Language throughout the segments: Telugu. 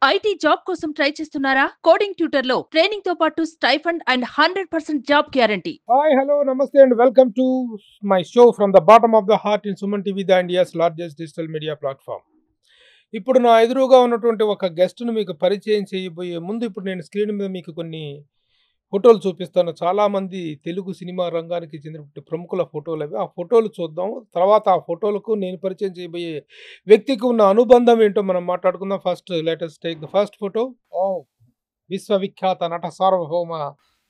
ఐటీ జాబ్ కోసం ట్రై చేస్తున్నారా? కోడింగ్ ట్యూటర్‌లో ట్రైనింగ్‌తో పాటు stipend and 100% job guarantee. Hi, hello, namaste, and welcome to my show from the bottom of the heart in Suman TV, the India's largest digital media platform. ఇప్పుడు నా ఎదురుగా ఉన్నటువంటి ఒక గెస్ట్‌ని మీకు పరిచయం చేయబోయే ముందు ఇప్పుడు నేను స్క్రీన్ మీద మీకు కొన్ని ఫోటోలు చూపిస్తాను. చాలామంది తెలుగు సినిమా రంగానికి చెందినటువంటి ప్రముఖుల ఫోటోలవి. ఆ ఫోటోలు చూద్దాం. తర్వాత ఆ ఫోటోలకు నేను పరిచయం చేయబోయే వ్యక్తికి ఉన్న అనుబంధం ఏంటో మనం మాట్లాడుకుందాం. First let us take the first photo. Oh! విశ్వవిఖ్యాత నట సార్వభౌమ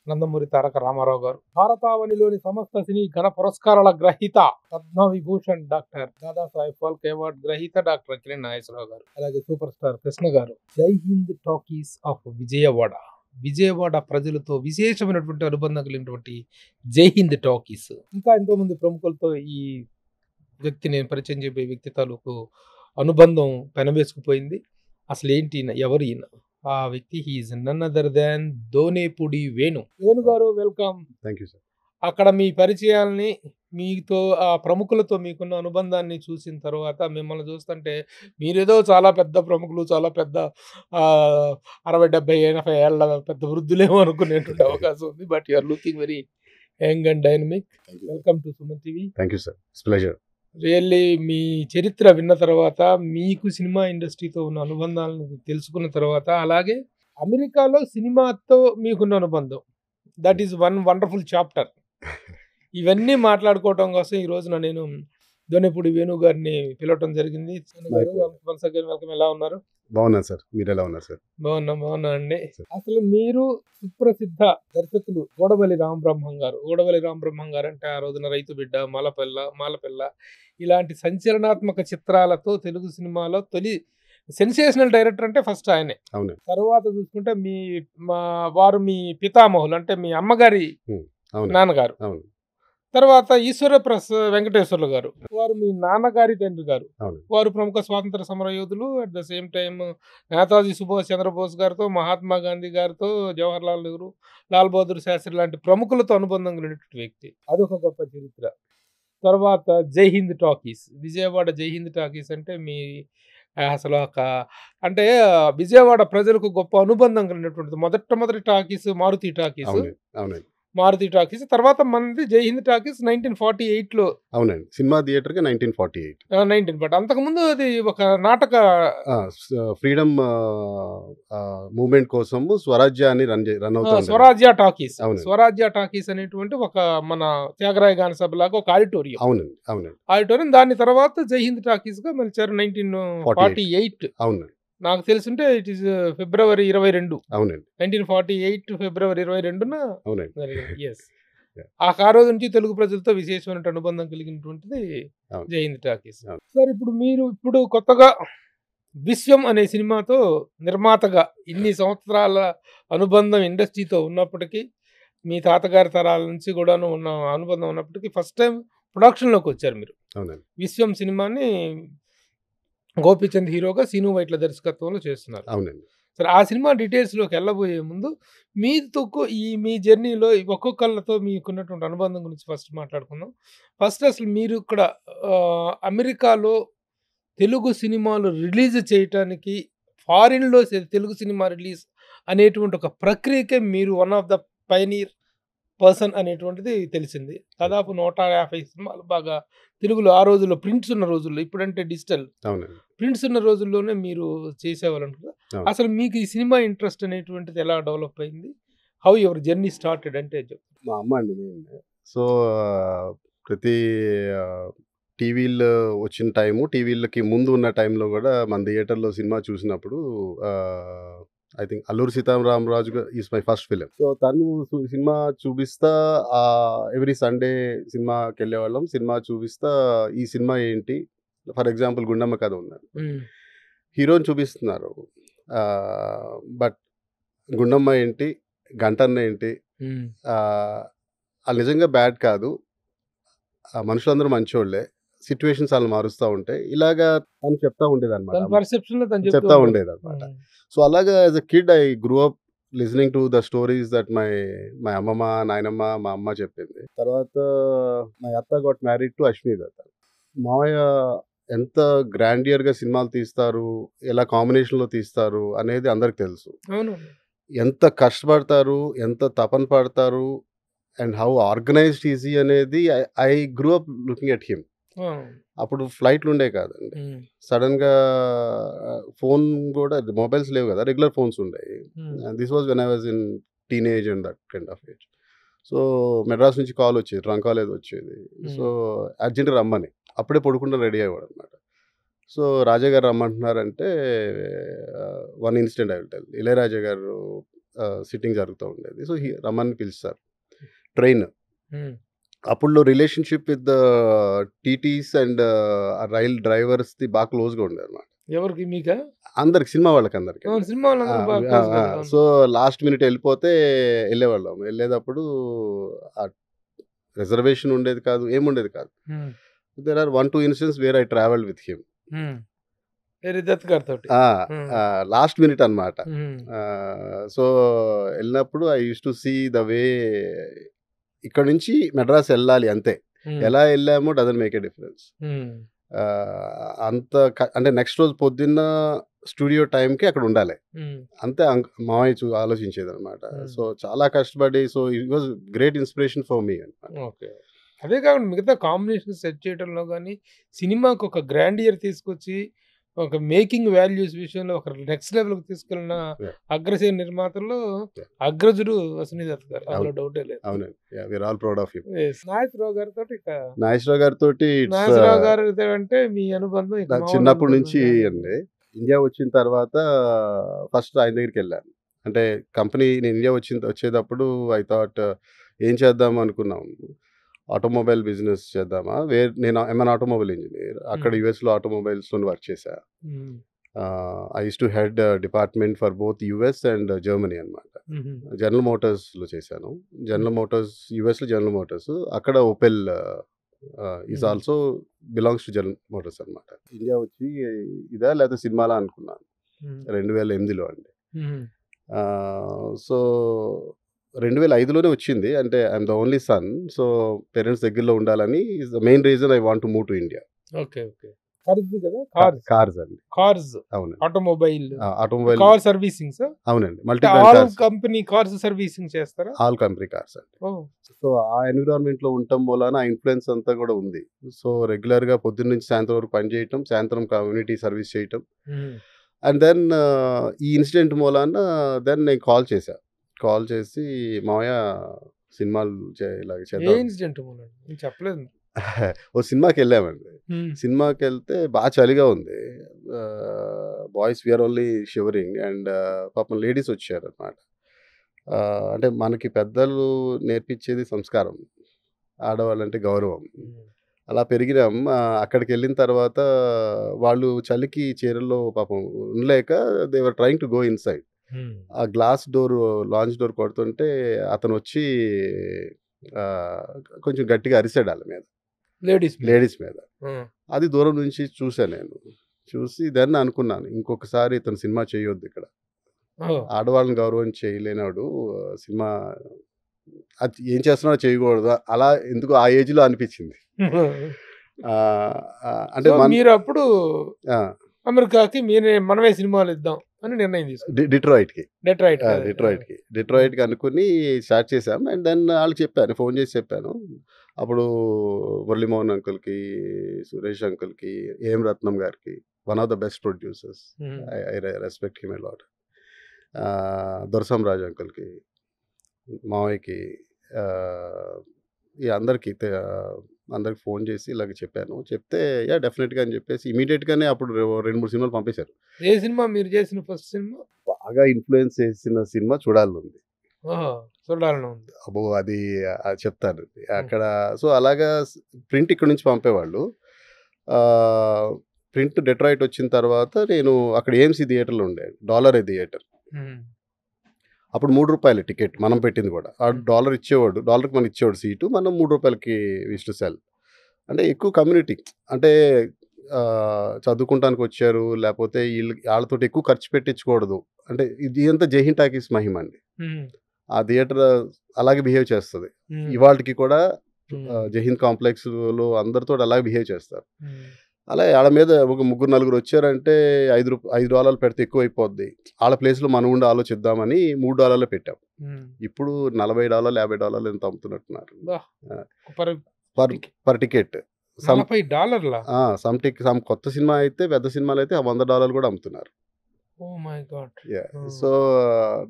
నందమూరి తారక రామారావు గారు, భారతావనిలోని సమస్త సినీ ఘన పురస్కారాల గ్రహీత, పద్మవిభూషణ్ డాక్టర్ దాదాసాహెబ్ ఫాల్కే అవార్డ్ గ్రహీత డాక్టర్ కిరణ్ నాగేశ్వరరావు గారు, అలాగే సూపర్ స్టార్ కృష్ణ గారు. జై హింద్ టాకీస్ ఆఫ్ విజయవాడ. విజయవాడ ప్రజలతో విశేషమైనటువంటి అనుబంధం కలిగినటువంటి జై హింద్ టాకీస్. ఇంకా ఎంతో మంది ప్రముఖులతో ఈ వ్యక్తి నేను పరిచయం చేయబోయే వ్యక్తి తాలూకు అనుబంధం పెనవేసుకుపోయింది. అసలు ఏంటి ఈయన, ఎవరు ఈయన? ఆ వ్యక్తి he is none other than Donepudi Venu. Venu గారు, వెల్కమ్. Thank you sir. అక్కడ మీ పరిచయాల్ని, మీతో ఆ ప్రముఖులతో మీకున్న అనుబంధాన్ని చూసిన తర్వాత మిమ్మల్ని చూస్తుంటే మీరేదో చాలా పెద్ద ప్రముఖులు, చాలా పెద్ద 60, 70, 80 ఏళ్ళ పెద్ద వృద్ధులేమో అనుకునేటువంటి అవకాశం ఉంది. But you are looking very young and dynamic. Welcome to Suman TV. Thank you sir. It's pleasure. Really మీ చరిత్ర విన్న తర్వాత, మీకు సినిమా ఇండస్ట్రీతో ఉన్న అనుబంధాలను తెలుసుకున్న తర్వాత, అలాగే అమెరికాలో సినిమాతో మీకున్న అనుబంధం, that is one wonderful chapter. ఇవన్నీ మాట్లాడుకోవటం కోసం ఈ రోజున నేను దోనేపుడి వేణు గారిని పిలవటం జరిగింది. Once again welcome. ఎలా ఉన్నారు? బాగున్నాను సార్. మీరు ఎలా ఉన్నారు సార్? బాగున్నా అండి. అసలు మీరు సుప్రసిద్ధ దర్శకులు గోడవల్లి రామబ్రహ్మం గారు అంటే ఆ రోజున రైతు బిడ్డ, మాలపిల్ల ఇలాంటి సంచలనాత్మక చిత్రాలతో తెలుగు సినిమాలో తొలి సెన్సేషనల్ డైరెక్టర్ అంటే ఫస్ట్ ఆయనే. అవును. తర్వాత చూసుకుంటే వారు మీ పితామహులు, అంటే మీ అమ్మగారి నాన్నగారు. అవును. తర్వాత ఈశ్వర వెంకటేశ్వర్లు గారు, వారు మీ నాన్నగారి తండ్రి గారు. వారు ప్రముఖ స్వాతంత్ర సమర యోధులు. At the same time Netaji Subhash Chandrabose గారితో, మహాత్మా గాంధీ గారితో, జవహర్ లాల్ నెహ్రూ, లాల్ బహదూర్ శాస్త్రి లాంటి ప్రముఖులతో అనుబంధం కలిగినటువంటి వ్యక్తి. అదొక గొప్ప చరిత్ర. తర్వాత జై హింద్ టాకీస్, విజయవాడ జై హింద్ టాకీస్ అంటే మీ అసలు అంటే విజయవాడ ప్రజలకు గొప్ప అనుబంధం కలిగినటువంటిది. మొదటి టాకీస్ మారుతి టాకీస్. అవునండి. మారుతి టాకీస్. తర్వాత మనది జై హింద్ టాకీస్ 1948లో. అవునండి. సినిమా థియేటర్గా 1948. బట్ అంతకుముందు అది ఒక నాటక ఫ్రీడమ్ మూవ్మెంట్ కోసం స్వరాజ్యాన్ని రన్ అవుతుంది. స్వరాజ్య టాకీస్. స్వరాజ్య టాకీస్ అనేటువంటి ఒక మన త్యాగరాయ గాన సభ లాగా ఒక ఆడిటోరియం. అవునండి. ఆడిటోరియం. దాని తర్వాత జై హింద్ టాకీస్ గా మలిచారు 1948. అవునండి. నాకు తెలుసుంటే ఇట్ ఈస్ ఫిబ్రవరి 22. అవునండి. 1948 ఫిబ్రవరి 22న. అవునండి. ఎస్. ఆ రోజు నుంచి తెలుగు ప్రజలతో విశేషమైన అనుబంధం కలిగినటువంటిది జై హింద్ టాకీస్. సార్, ఇప్పుడు కొత్తగా విశ్వం అనే సినిమాతో నిర్మాతగా ఇన్ని సంవత్సరాల అనుబంధం ఇండస్ట్రీతో ఉన్నప్పటికీ, మీ తాతగారి తరాల నుంచి కూడాను ఉన్న అనుబంధం ఉన్నప్పటికీ, ఫస్ట్ టైం ప్రొడక్షన్లోకి వచ్చారు మీరు. విశ్వం సినిమాని గోపీచంద్ హీరోగా, సీను వైట్ల దర్శకత్వంలో చేస్తున్నారు. అవునండి. సరే, ఆ సినిమా డీటెయిల్స్లోకి వెళ్ళబోయే ముందు మీ జర్నీలో ఒక్కొక్కళ్ళతో మీకున్నటువంటి అనుబంధం గురించి ఫస్ట్ మాట్లాడుకుందాం. ఫస్ట్ అసలు మీరు ఇక్కడ అమెరికాలో తెలుగు సినిమాలు రిలీజ్ చేయటానికి, ఫారిన్లో తెలుగు సినిమా రిలీజ్ అనేటువంటి ఒక ప్రక్రియకే మీరు one of the pioneer person అనేటువంటిది తెలిసింది. దాదాపు 150 సినిమాలు బాగా తెలుగులో, ఆ రోజుల్లో ప్రింట్స్ ఉన్న రోజుల్లో, ఇప్పుడంటే డిజిటల్ ప్రింట్స్ ఉన్న రోజుల్లోనే మీరు చేసేవాళ్ళు అనుకుంటా. అసలు మీకు ఈ సినిమా ఇంట్రెస్ట్ అనేటువంటిది ఎలా డెవలప్ అయింది? హౌ యువర్ జర్నీ స్టార్టెడ్ అంటే మా అమ్మ అండి. సో ప్రతి టీవీలో వచ్చిన టైము, టీవీలకి ముందు ఉన్న టైంలో కూడా మన థియేటర్లో సినిమా చూసినప్పుడు I think Alluri Sitaramaraju is my first film. So తను సినిమా చూపిస్తా, ఎవ్రీ సండే సినిమాకి వెళ్ళేవాళ్ళం. సినిమా చూపిస్తా ఈ సినిమా ఏంటి, ఫర్ ఎగ్జాంపుల్ గుండమ్మ కథ ఉన్నారు, హీరోని చూపిస్తున్నారు, బట్ గుండమ్మ ఏంటి, గంటన్న ఏంటి, వాళ్ళు నిజంగా బ్యాడ్ కాదు, మనుషులందరూ మంచోళ్ళే, సిచ్యువేషన్స్ వాళ్ళు మారుస్తూ ఉంటాయి, ఇలాగా తను చెప్తా ఉండేది అనమాట. చెప్తా ఉండేది అనమాట. సో అలాగా as a kid I grew up listening to the stories that my అమ్మమ్మ, నాయనమ్మ, మా అమ్మ చెప్పింది. తర్వాత మై అత్త గాట్ మ్యారీడ్ టు అశ్విని దత్త. మావయ్య ఎంత గ్రాండియర్‌గా సినిమాలు తీస్తారు, ఎలా కాంబినేషన్‌లో తీస్తారు అనేది అందరికి తెలుసు. అవును. ఎంత కష్టపడతారు, ఎంత తపన పడతారు అండ్ హౌ ఆర్గనైజ్డ్ ఈజ్ హి అనేది I grew up looking at him. ఆ! అప్పుడు ఫ్లైట్లు ఉండేవి కాదండి. హ్మ్. సడెన్‌గా ఫోన్ కూడా మొబైల్స్ లేవు కదా! రెగ్యులర్ ఫోన్స్ ఉండేవి. హ్మ్. This was when I was in teenage and that kind of age. So, Madras నుంచి కాల్ వచ్చేది. ట్రంక్ కాల్ ఏదో వచ్చేది. సో, అర్జెంట్‌గా రమ్మని. అప్పుడే పడుకుంటూ రెడీ అయ్యేవాడనమాట. సో, రాజా గారు రమ్మంటున్నారంటే one incident I will tell. Ilaiyaraaja గారు సిట్టింగ్ జరుగుతూ ఉండేది. సో, రమ్మని పిలుస్తారు. ట్రైన్. హ్మ్. అప్పుడులో relationship with the TTs and rail డ్రైవర్స్‌ది బాగా క్లోజ్‌గా ఉండేదనమాట. ఎవరికి మీకా? అందరికి సినిమా వాళ్ళకందరికి. అవును. సినిమా వాళ్ళందరూ బాగా ఆ! క్లోజ్ ఆ! కదా! సో, లాస్ట్ మినిట్ ఎళ్ళిపోతే ఎళ్ళేవాళ్ళం. ఎళ్ళేటప్పుడు ఆహ్, రిజర్వేషన్ ఉండేది కాదు. ఏముండేది కాదు. Hmm. There are 1, 2 incidents where I travelled with him. Hmm. ఎవరి దత్ గారితోటి. ఆ! హ్మ్. లాస్ట్ మినిట్ అనమాట. హ్మ్. సో, ఎళ్ళినప్పుడు I used to see the way ఇక్కడి నుంచి మెడ్రాస్ ఎళ్ళాలి అంతే. హ్మ్. ఎలా ఎళ్ళామో డజంట్ మేక్ ఎ డిఫరెన్స్. హ్మ్. అంత అంటే నెక్స్ట్ రోజు పొద్దున్న స్టూడియో టైంకి అక్కడ ఉండాలి. హ్మ్. అంతే మామయ్య ఆలోచించేదనమాట. సో, చాలా కష్టపడి so, it was great inspiration for me అనమాట. ఓకే. అదే కాకుండా మిగతా కాంబినేషన్ సెట్ చేయడంలో గాని, సినిమాకి ఒక గ్రాండియర్ తీసుకొచ్చి, ఒక మేకింగ్ వాల్యూస్ విషయంలో ఒక నెక్స్ట్ లెవెల్‌కి తీసుకెళ్ళిన యాహ్! అగ్రశ్రేణి నిర్మాతల్లో యాహ్! అగ్రజుడు అశ్విని దత్ గారు. అందులో అవును. డౌటే లేదు. అవునండి. Yeah! We are all proud of him. Yes. Nageswararao గారితోటి ఇక నాగేశ్వరరావు గారితోటి ఇట్స్ నాగేశ్వరరావు గారితో అంటే మీ అనుబంధం ఇక నా మామూలు చిన్నప్పటి అనుబంధం నుంచి కాదు. అండి. ఇండియా వచ్చిన తర్వాత ఫస్ట్ ఆయన దగ్గరికెళ్ళాను. అంటే కంపెనీ నేను ఇండియా వచ్చేటప్పుడు ఐ థాట్ ఏం చేద్దాం అనుకున్నాం. ఆటోమొబైల్ బిజినెస్ చేద్దామా? నేను ఐయామ్ ఎన్ ఆటోమొబైల్ ఇంజినీర్. అక్కడ హ్మ్. యూఎస్‌లో ఆటోమొబైల్స్‌లోని వర్క్ చేశా. హ్మ్. I used to head department for both US and Germany అనమాట. హుహు. జనరల్ మోటార్స్‌లో చేశాను. జనరల్ మోటార్స్ యూఎస్‌లో జనరల్ మోటార్స్. అక్కడ ఓపెల్ ఈస్ హుహు. Also belongs to general Motors అనమాట. ఇండియా వచ్చి ఇదా లేకపోతే సినిమాలా అనుకున్నాను. హ్మ్. 2008లో అండి. హుహు. సో, 2005లోనే వచ్చింది. అంటే I'm the only sun. So, parents దగ్గరలో ఉండాలని is the main reason I want to move to India. Okay. Okay. Cars కదా! కార్స్. కార్స్ అండి. కార్స్. అవునండి. Automobile. Automobile car servicing sir? అవునండి. అంటే multi brand all cars. Company cars servicing చేస్తారా? ఆల్ కంపెనీ కార్స్ అండి. ఓహ్! సో, ఆ ఎన్విరాన్మెంట్‌లో ఉండటం మూలాన ఆ ఇన్‌ఫ్లూయెన్స్ అంతా కూడా ఉంది. సో, రెగ్యులర్‌గా పొద్దున్న నుంచి సాయంత్రం వరకు పని చేయటం, సాయంత్రం కమ్యూనిటీ సర్వీస్ చేయటం. హ్మ్. అండ్ దెన్ ఈ ఇన్సిడెంట్ మూలాన నేను కాల్ చేశా. కాల్ చేసి మావయ్య సినిమాలు ఇలాగ ఏ చేద్దాం. ఇన్సిడెంట్ మూలండి? నేను చెప్పలేదు. ఓ సినిమాకెళ్ళామండి. హ్మ్. సినిమాకెళ్తే చలిగా ఉంది. Boys we are only shivering and పాపం లేడీస్ వచ్చారనమాట. అంటే మనకి పెద్దలు నేర్పించేది సంస్కారం. ఆడవాళ్ళంటే గౌరవం. హ్మ్. అలా పెరిగినాం. అక్కడికెళ్ళిన తర్వాత వాళ్ళు చలికి చీరల్లో పాపం ఉండలేక they were trying to go inside. హ్మ్. ఆ గ్లాస్ డోర్ లాంజ్ డోర్ కొడుతుంటే అతనొచ్చి ఆహ్, కొంచెం గట్టిగా అరిసాడు ఆళ్ళ మీద. లేడీస్ మీద. లేడీస్ మీద. ఆ! అది దూరం నుంచి చూసా నేను. చూసి దెన్ అనుకున్నాను. ఇంకొకసారి ఇతను సినిమా చేయొద్దిక్కడ. ఓహ్! ఆడవాళ్ళని గౌరవం చేయలేనోడు సినిమా అది ఏం చేస్తున్నాడో చేయకూడదు. అలా ఎందుకో ఆ ఏజ్‌లో అనిపించింది. అంటే సో, మీరప్పుడు ఆ! అమెరికాకి మనమే సినిమాలు ఇద్దాం అని నిర్ణయం తీసుకున్నారు. డిట్రాయిట్‌కి. డెట్రాయిట్ కదా! డిట్రాయిట్‌కి. ఆ! డిట్రాయిట్‌కి అనుకుని స్టార్ట్ చేసాం. అండ్ దెన్ ఆళ్ళకి చెప్పాను. ఫోన్ చేసి చెప్పాను. అప్పుడు మురళీమోహన్ అంకుల్‌కి, సురేష్ అంకుల్‌కి, ఏఎం రత్నం గారికి one of the best producers. Hmm. I respect him a lot. Doraswamy Raju అంకుల్‌కి, మావయ్యకి ఆహ్, ఈ అందరికి ఫోన్ చేసి ఇలాగ చెప్పాను. చెప్తే యాహ్! డెఫినిట్‌గా అని చెప్పేసి ఇమ్మీడియేట్‌గానే అప్పుడు 2, 3 సినిమాలు పంపేశారు. ఏ సినిమా మీరు చేసిన ఫస్ట్ సినిమా? బాగా ఇన్‌ఫ్లూయెన్స్ చేసిన సినిమా 'చూడాలనుంది.' ఓహో! చూడాలని ఉంది. అబ్బో! అది చెప్తాను. హ్మ్. అక్కడ సో, అలాగా ప్రింట్ ఇక్కడి నుంచి పంపేవాళ్ళు. ఆహ్, ప్రింట్ డెట్రాయిట్ వచ్చిన తర్వాత నేను అక్కడ ఏఎంసీ థియేటర్‌లో ఉండే. డాలరే థియేటర్. హ్మ్. అప్పుడు రూ. 3 టికెట్ మనం పెట్టింది కూడా. డాలర్ ఇచ్చేవాడు. డాలర్‌కి మనకి ఇచ్చేవాడు సీటు. మనం రూ. 3కి వి యూజ్డ్ టు సెల్. అంటే ఎక్కువ కమ్యూనిటీ. అంటే చదువుకుంటానికి వచ్చారు. లేపోతే ఆళ్ళతోటి ఎక్కువ ఖర్చు పెట్టించకూడదు. అంటే ఇది అంతా 'జై హింద్ టాకీస్' మహిమ అండి. హ్మ్. ఆ థియేటర్ అలాగే బిహేవ్ చేస్తది. హ్మ్. ఇవాల్టికి కూడా హ్మ్. 'జై హింద్ కాంప్లెక్స్‌లో' అందరితోటి అలాగే బిహేవ్ చేస్తారు. హ్మ్. అలా ఆళ్ళ మీద ఒక ముగ్గురు, నలుగురు వచ్చారంటే $5 పెడితే ఎక్కువైపోద్ది. ఆళ్ళ ప్లేస్‌లో మనం ఉండి ఆలోచిద్దామని $3 పెట్టాం. హ్మ్. ఇప్పుడు $40, $50 ఎంతో అమ్ముతున్నట్టున్నారు. అబ్బా! Per per per ticket. Some $40 some కొత్త సినిమా అయితే, పెద్ద సినిమాలైతే $100 కూడా అమ్ముతున్నారు. Oh my god! Yeah! So,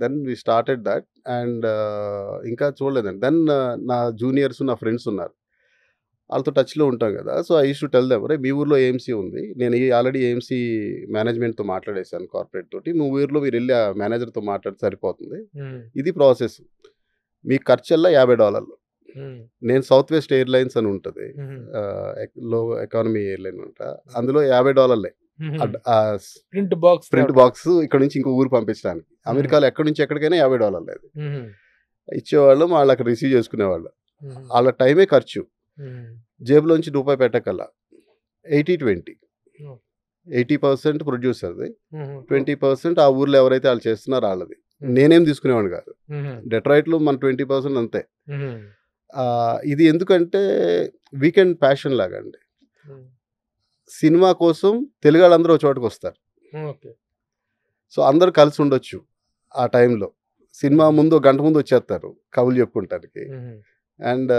then we started that and ఇంకా చూడలేదండి. దెన్ నా జూనియర్స్, నా ఫ్రెండ్స్ ఉన్నారు. ఆళ్ళతో టచ్‌లో ఉంటాం గదా! So, I used to tell them, "అరేయ్! మీ ఊర్లో ఏఎంసీ ఉంది. నేను ఆల్రెడీ ఏఎంసీ మేనేజ్‌మెంట్‌తో మాట్లాడేసాను కార్పొరేట్ తోటి. మీ ఊర్లో మీరెళ్లి ఆ మేనేజర్‌తో మాట్లాడితే సరిపోతుంది. హ్మ్. ఇది ప్రాసెస్. మీ ఖర్చల్లా $50." హ్మ్. నేను సౌత్ వెస్ట్ ఎయిర్‌లైన్స్ అని ఉంటది. హుహు. లో ఎకానమీ ఎయిర్‌లైన్ అంట. అందులో $50 హుహు. ప్రింట్ ప్రింట్ బాక్స్ బాక్స్ ఇక్కడి నుంచి ఇంకో ఊరు పంపించడానికి. అమెరికాలో ఎక్కడి నుంచి ఎక్కడికైనా $50 అది. హుహు. ఇచ్చేవాళ్ళం. వాళ్ళు అక్కడ రిసీవ్ చేసుకునేవాళ్ళు. హుహు. ఆళ్ళ టైమే ఖర్చు. హ్మ్. జేబులోంచి రూపాయి పెట్టక్కల్లా. 80-20 ఓహ్! 80% ప్రొడ్యూసర్‌ది. హుహు. 20% ఆ ఊర్లో ఎవరైతే ఆళ్ళు చేస్తున్నారో ఆళ్ళది. హ్మ్. నేనేం తీసుకునేవాడిని కాదు. హుహు. డెట్రాయిట్‌లో మన 20% అంతే. హుహు. ఇది ఎందుకంటే వీకెండ్ ప్యాషన్ లాగా అండి. హ్మ్. సినిమా కోసం తెలుగాళ్ళందరూ ఒక చోటకొస్తారు. ఓకే. సో, అందరూ కలిసి ఉండొచ్చు ఆ టైంలో. సినిమా ముందు ఒక గంట ముందు వచ్చేస్తారు కబుర్లు చెప్పుకుంటానికి. హుహు. అండ్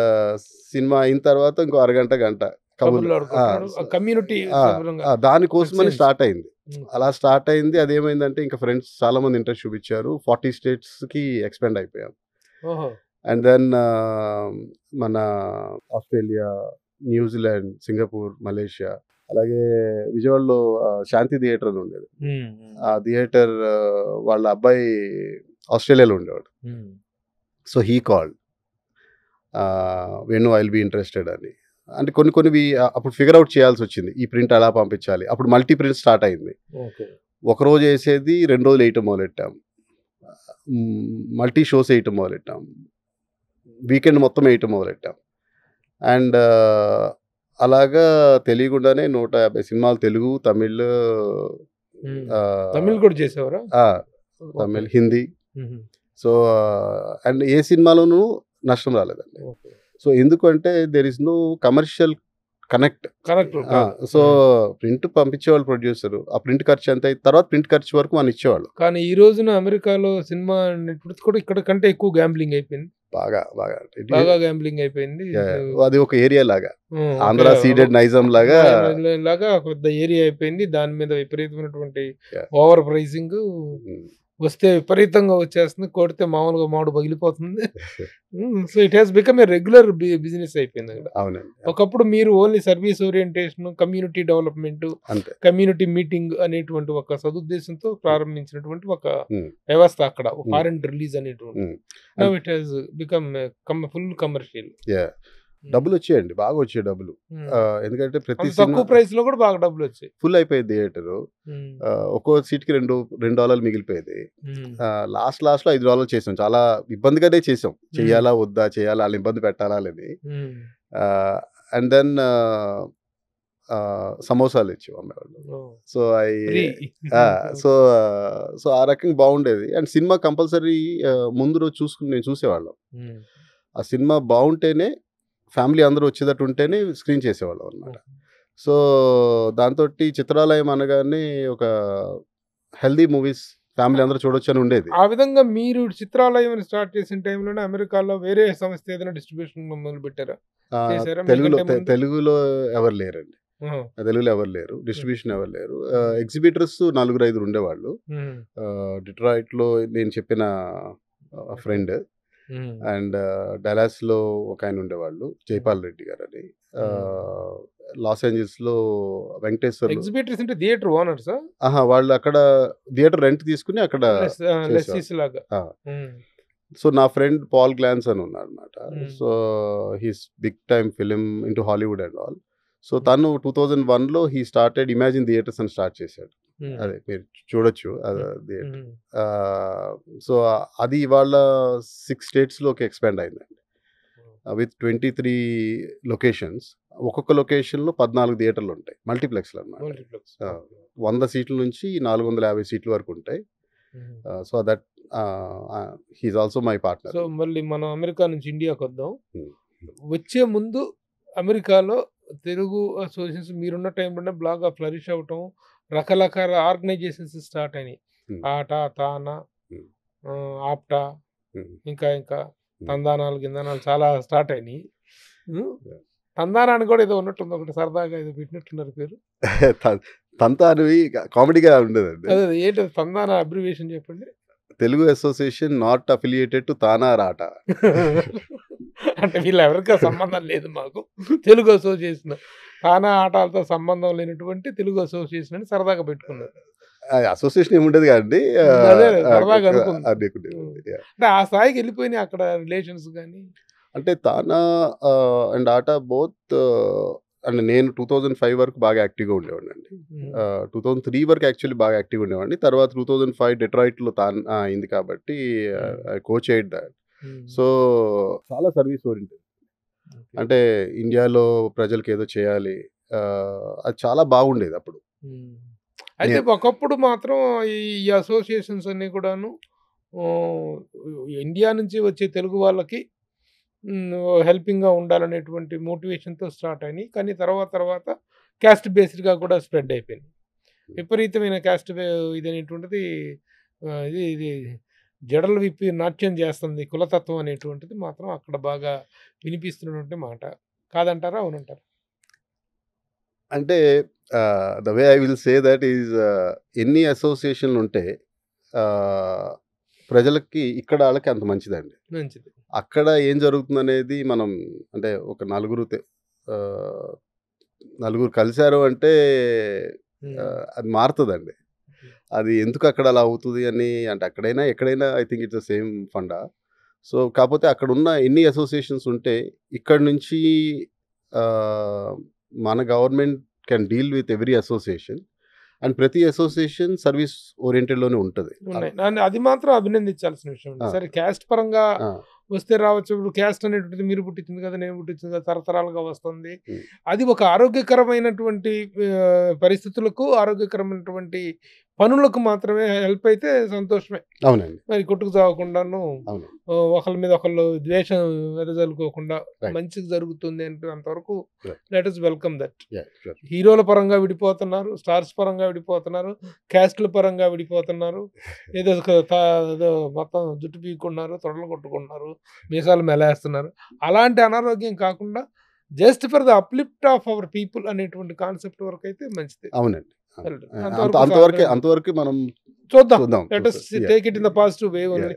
సినిమా అయిన తర్వాత ఇంకో అరగంట, గంట కబుర్లు. కబుర్లు ఆడుకుంటున్నారు. కమ్యూనిటీ ఆ! శుభ్రంగా దానికోసమని ఎక్స్చేంజ్. స్టార్ట్ అయింది. హ్మ్. అలా స్టార్ట్ అయింది. అదేమైందంటే ఇంకా ఫ్రెండ్స్ చాలామంది ఇంట్రెస్ట్ చూపించారు. 40 స్టేట్స్‌కి ఎక్స్‌పాండ్ అయిపోయాం. ఓహో! అండ్ దెన్ మన ఆస్ట్రేలియా, న్యూజిలాండ్, సింగపూర్, మలేషియా, అలాగే విజయవాడలో శాంతి థియేటర్ అని ఉండేది. హ్మ్. ఆ థియేటర్ వాళ్ళ అబ్బాయి ఆస్ట్రేలియాలో ఉండేవాడు. హ్మ్. So, he called. Venu I will be interested అని. అంటే కొన్నివి అప్పుడు ఫిగర్ ఔట్ చేయాల్సొచ్చింది. ఈ ప్రింట్ ఎలా పంపించాలి. అప్పుడు మల్టీ ప్రింట్ స్టార్ట్ అయింది. ఓకే. ఒకరోజు ఏసేది 2 రోజులు ఏయటం మొదలెట్టాం. మల్టీ షోస్ ఏయటం మొదలెట్టాం. వీకెండ్ మొత్తం ఏయటం మొదలెట్టాం. అండ్ అలాగా తెలియకుండానే 150 సినిమాలు తెలుగు, తమిళ్, హ్మ్. ఆహ్, తమిళ్ కూడా చేసేవారా? ఆ! ఓకే. తమిళ్, హిందీ. హుహు. సో, అండ్ ఏ సినిమాలోనూ నష్టం రాలేదండి. ఓకే. సో, ఎందుకంటే there is no commercial connect. Correct కాదు. So, hmm. ప్రింట్ పంపించేవాళ్ళు ప్రొడ్యూసరు. ఆ ప్రింట్ ఖర్చు ఎంత అయిన తర్వాత ప్రింట్ ఖర్చు వరకు మనం ఇచ్చేవాళ్ళు. కానీ ఈ రోజున అమెరికాలో సినిమా నెట్‌వర్క్స్ కూడా ఇక్కడ కంటే ఎక్కువ గ్యాంబ్లింగ్ అయిపోయింది. బాగా బాగా గ్యాంబ్లింగ్ అయిపోయింది. అది ఒక ఏరియా లాగా. హ్మ్. ఆంధ్ర సీడెడ్ నైజాం లాగా. లాగా పెద్ద ఏరియా అయిపోయింది. దాని మీద విపరీతమైనటువంటి యాహ్! ఓవర్ ప్రైసింగ్ హ్మ్. వస్తే విపరీతంగా వచ్చేస్తుంది. కొడితే మామూలుగా మామిడి పగిలిపోతుంది. So, it has become a regular business అయిపోయింది అక్కడ. అవునండి. ఒకప్పుడు మీరు only service orientation, community development, అంతే. కమ్యూనిటీ మీటింగ్ అనేటువంటి ఒక సదుద్దేశంతో ప్రారంభించినటువంటి ఒక హ్మ్. వ్యవస్థ అక్కడ. హ్మ్. ఫారెన్ రిలీజ్ అనేటువంటి. Hmm. Now it has become full commercial. Yeah! డబ్బులొచ్చాయండి. బాగా వచ్చాయి డబ్బులు. ఎందుకంటే ప్రతి అంత తక్కువ సినిమా ప్రైస్‌లో కూడా బాగా డబ్బులొచ్చాయి. ఫుల్ అయిపోయేది థియేటరు. ఒక్కో సీట్‌కి $2 మిగిలిపోయేది. లాస్ట్‌లో $5 చేసాం. చాలా ఇబ్బందిగానే చేసాం. చెయ్యాలా? వద్దా? చేయాలా? ఆళ్ళని ఇబ్బంది పెట్టాలా? అని. అండ్ దెన్ సమోసాలు ఇచ్చి అమ్మేవాళ్ళు. So, free. ఆ! సో, సో, ఆ రకంగా బావుండేది. అండ్ సినిమా కంపల్సరీ ముందు రోజు నేను చూసేవాళ్ళం. ఆ సినిమా బావుంటేనే ఫ్యామిలీ అందరూ వచ్చేటట్టు ఉంటేనే స్క్రీన్ చేసేవాళ్ళం అన్నమాట. సో, దాంతోటి చిత్రాలయం అనగానే ఒక హెల్తీ మూవీస్ ఫ్యామిలీ అందరూ చూడొచ్చని ఉండేది. ఆ విధంగా మీరు చిత్రాలయం స్టార్ట్ చేసిన టైంలోనే అమెరికాలో వేరే సంస్థ ఏదైనా డిస్ట్రిబ్యూషన్ మొదలుపెట్టారా? చేసారా మీకంటే ముందు? తెలుగులో ఎవరు లేరండి. ఆహా! తెలుగులో ఎవరు లేరు. డిస్ట్రిబ్యూషన్ ఎవరు లేరు. ఎగ్జిబిటర్స్ 4, 5 ఉండేవాళ్ళు. డిట్రాయిట్‌లో నేను చెప్పిన ఫ్రెండ్. అండ్ డల్లాస్‌లో ఒకాయన ఉండేవాళ్ళు. జైపాల్ రెడ్డి గారని. లాస్ ఏంజల్స్‌లో వెంకటేశ్వర్లు. ఎగ్జిబిటర్స్ అంటే థియేటర్ ఓనర్సా? వాళ్ళు అక్కడ థియేటర్ రెంట్ తీసుకొని అక్కడ చేసేవాళ్ళు. లెస్సీస్ లాగా. ఆ! సో, నా ఫ్రెండ్ పాల్ గ్లాన్స్ అని ఉన్నాడనమాట. So, he's big time film into Hollywood and all. So, తను 2001లో హీ స్టార్టెడ్ ఇమాజిన్ థియేటర్స్ అని స్టార్ట్ చేశాడు. అదే మీరు చూడొచ్చు. థియేటర్. సో, అది ఇవాళ 6 స్టేట్స్‌లోకి ఎక్స్‌పాండ్ అయిందండి. With 23 locations. ఒక్కొక్క లొకేషన్‌లో 14 థియేటర్లు ఉంటాయి. మల్టీప్లెక్స్‌లన్నమాట. మల్టీప్లెక్స్. 100 సీట్ల నుంచి 450 సీట్ల వరకు ఉంటాయి. So, that he is also my partner. So, మళ్ళీ మనం అమెరికా నుంచి ఇండియాకొద్దాం. హ్మ్. వచ్చే ముందు అమెరికాలో తెలుగు అసోసియేషన్స్ మీరున్న టైంలోనే బాగా ఫ్లరిష్ అవ్వటం, రకరకాల ఆర్గనైజేషన్స్ స్టార్ట్ అయినాయి. హ్మ్. ఆట, తాన, హ్మ్. ఆప్టా, హ్మ్. ఇంకా తందానాలు, గిందానాలు చాలా స్టార్ట్ అయినాయి. తందానా అని కూడా ఏదో ఉన్నట్టుంది, ఒకటి సరదాగా ఏదో పెట్టినట్టున్నారు పేరు. తంతానివి కామెడీగా ఉండేదండి. అదే ఏంటి తందానా అబ్రివేషన్ చెప్పండి. Telugu association not affiliated to TANA రాట. అంటే వీళ్ళెవరికీ సంబంధం లేదు మాకు. తెలుగు అసోసియేషన్. తానా ఆటలతో సంబంధం లేనటువంటి తెలుగు అసోసియేషన్ అని సరదాగా పెట్టుకున్నారు. అసోసియేషన్ ఏముండేది కాదండి. అదే సరదాగా అనుకుంది. అనుకుంటుంది. అంటే ఆ స్థాయికి వెళ్ళిపోయినాయి అక్కడ రిలేషన్స్ కానీ. అంటే తానా అండ్ ఆట బోత్ అంటే నేను 2005 వరకు బాగా యాక్టివ్‌గా ఉండేవాడినండి. 2003 వరకు యాక్చువల్లీ బాగా యాక్టివ్‌గా ఉండేవాడిని. తర్వాత 2005 డెట్రాయిట్‌లో అయింది కాబట్టి ఐ కోచెడ్ థట్. సో, చాలా సర్వీస్ ఓరియెంటెడ్. అంటే ఇండియాలో ప్రజలకేదో చేయాలి. అది చాలా బాగుండేది అప్పుడు. అయితే నేను ఒకప్పుడు మాత్రం ఈ అసోసియేషన్స్ అన్నీ కూడాను ఇండియా నుంచి వచ్చే తెలుగు వాళ్ళకి హెల్పింగ్‌గా ఉండాలనేటువంటి మోటివేషన్‌తో స్టార్ట్ అయినాయి. కానీ తర్వాత క్యాస్ట్ బేస్డ్‌గా కూడా స్ప్రెడ్ అయిపోయింది. విపరీతమైన క్యాస్ట్ ఇదనేటువంటిది ఇది జడలు విప్పి నాట్యం చేస్తుంది కులతత్వం అనేటువంటిది మాత్రం అక్కడ బాగా వినిపిస్తున్నటువంటి మాట. కాదంటారా? అవునంటారా? అంటే the way I will say that is ఎన్ని అసోసియేషన్‌లుంటే ప్రజలకి ఇక్కడ ఆళ్ళకి అంత మంచిదండి. మంచిది. అక్కడ ఏం జరుగుతుందనేది మనం అంటే ఒక నలుగురు కలిసారు అంటే అది మారుతదండి. అది ఎందుకు అక్కడ అలా అవుతది అని అంటే అక్కడైనా, ఎక్కడైనా I think it's the same funda. So, కాపోతే అక్కడున్న ఎన్ని అసోసియేషన్స్ ఉంటే ఇక్కడి నుంచి మన government can deal with every association. And ప్రతి అసోసియేషన్ సర్వీస్ ఓరియెంటెడ్‌లోనే ఉంటది. ఉన్నాయి. అది మాత్రం అభినందించాల్సిన విషయం. సరే క్యాస్ట్ పరంగా వస్తే రావచ్చు. ఇప్పుడు క్యాస్ట్ అనేటువంటిది మీరు పుట్టించింది కదా, నేను పుట్టించింది కదా, తరతరాలుగా వస్తుంది. అది ఒక ఆరోగ్యకరమైనటువంటి పరిస్థితులకు, ఆరోగ్యకరమైనటువంటి పనులకు మాత్రమే హెల్ప్ అయితే సంతోషమే. అవునండి. మరి కొట్టుకు చావకుండాను అవును. ఒకళ్ళ మీద ఒకళ్ళు ద్వేషం వెదజల్లుకోకుండా Right. మంచిగా జరుగుతుంది అంటే అంతవరకు Right. Let us welcome that. Yeah, sure. హీరోల పరంగా విడిపోతున్నారు, స్టార్స్ పరంగా విడిపోతున్నారు, క్యాస్ట్ల పరంగా విడిపోతున్నారు. ఏదో ఏదో మొత్తం జుట్టు పీక్కున్నారు, తొడలు కొట్టుకుంటున్నారు, మీసాలు మెలేస్తున్నారు. అలాంటి అనారోగ్యం కాకుండా just for the uplift of our people అనేటువంటి కాన్సెప్ట్ వరకు అయితే మంచిది. అవునండి. అంతవరకు అంతవరకు మనం చూద్దాం. చూద్దాం. Let us take it in the positive way only.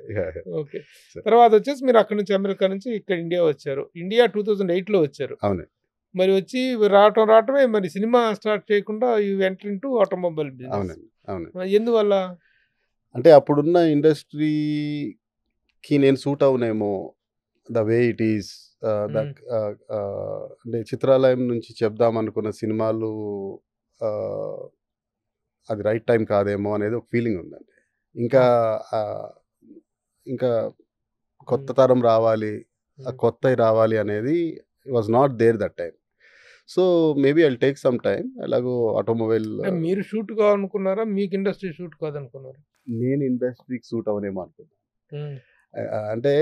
Okay. తర్వాత వచ్చేసి మీరు అక్కడి నుంచి అమెరికా నుంచి ఇక్కడ ఇండియా వచ్చారు. ఇండియా 2008లో వచ్చారు. అవునండి. మరి వచ్చి రావటమే మరి సినిమా స్టార్ట్ చేయకుండా you enter into automobile business. అవునండి. అవునండి. ఎందువల్ల? అంటే అప్పుడున్న ఇండస్ట్రీకి నేను సూట్ అవునేమో ద వే ఇట్ ఈస్. అంటే చిత్రాలయం నుంచి చెప్దామనుకున్న సినిమాలు అది రైట్ టైం కాదేమో అనేది ఒక ఫీలింగ్ ఉందండి. ఇంకా కొత్త తరం రావాలి, కొత్తవి రావాలి అనేది was not there that time. So maybe I'll take some time. ఎలాగో ఆటోమొబైల్ మీరు షూట్ కావాలనుకున్నారా, మీకు ఇండస్ట్రీ షూట్ కాదనుకున్నారా? నేను ఇండస్ట్రీకి సూట్ అవనేమో అనుకున్నాను. అంటే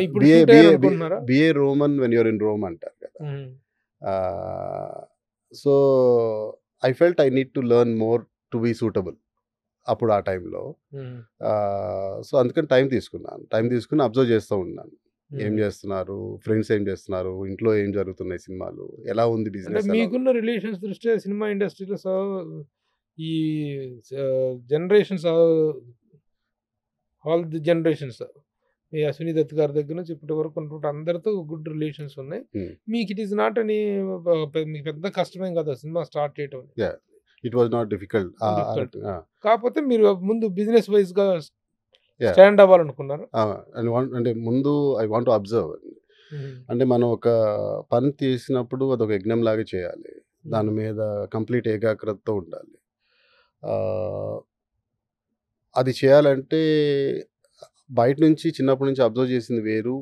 ఇప్పుడు shoot అయ్యారనుకుంటున్నారా? Be a Roman when you're in Rome అంటారు కదా. So I felt I need to learn more to be suitable అప్పుడు ఆ టైంలో. సో అందుకని టైం తీసుకుని అబ్జర్వ్ చేస్తూ ఉన్నాను. ఏం చేస్తున్నారు, ఫ్రెండ్స్ ఏం చేస్తున్నారు, ఇంట్లో ఏం జరుగుతున్నాయి, సినిమాలు ఎలా ఉంది, అంటే బిజినెస్ మీకున్న రిలేషన్స్ దృష్ట్యా సినిమా ఇండస్ట్రీలో ఈ జనరేషన్స్ ఆల్ ది జనరేషన్స్ మీ అశ్విని దత్ గారి దగ్గర నుంచి ఇప్పటి వరకు ఉన్నటువంటి అందరితో గుడ్ రిలేషన్స్ ఉన్నాయి. మీకు ఇట్ ఈస్ నాట్ అని మీకు పెద్ద కష్టమేం కదా సినిమా స్టార్ట్ చేయటం. It was not difficult. కాకపోతే మీరు ముందు బిజినెస్ వైజ్ గా స్టాండ్ అవ్వాలనుకున్నారు. అంటే ముందు ఐ వాంట్ టు అబ్జర్వ్. అంటే మనం ఒక పని తీసినప్పుడు అదొక యజ్ఞం లాగా చేయాలి. దాని మీద కంప్లీట్ ఏకాగ్రతతో ఉండాలి. అది చేయాలంటే బయట నుంచి చిన్నప్పటి నుంచి అబ్జర్వ్ చేసింది వేరు,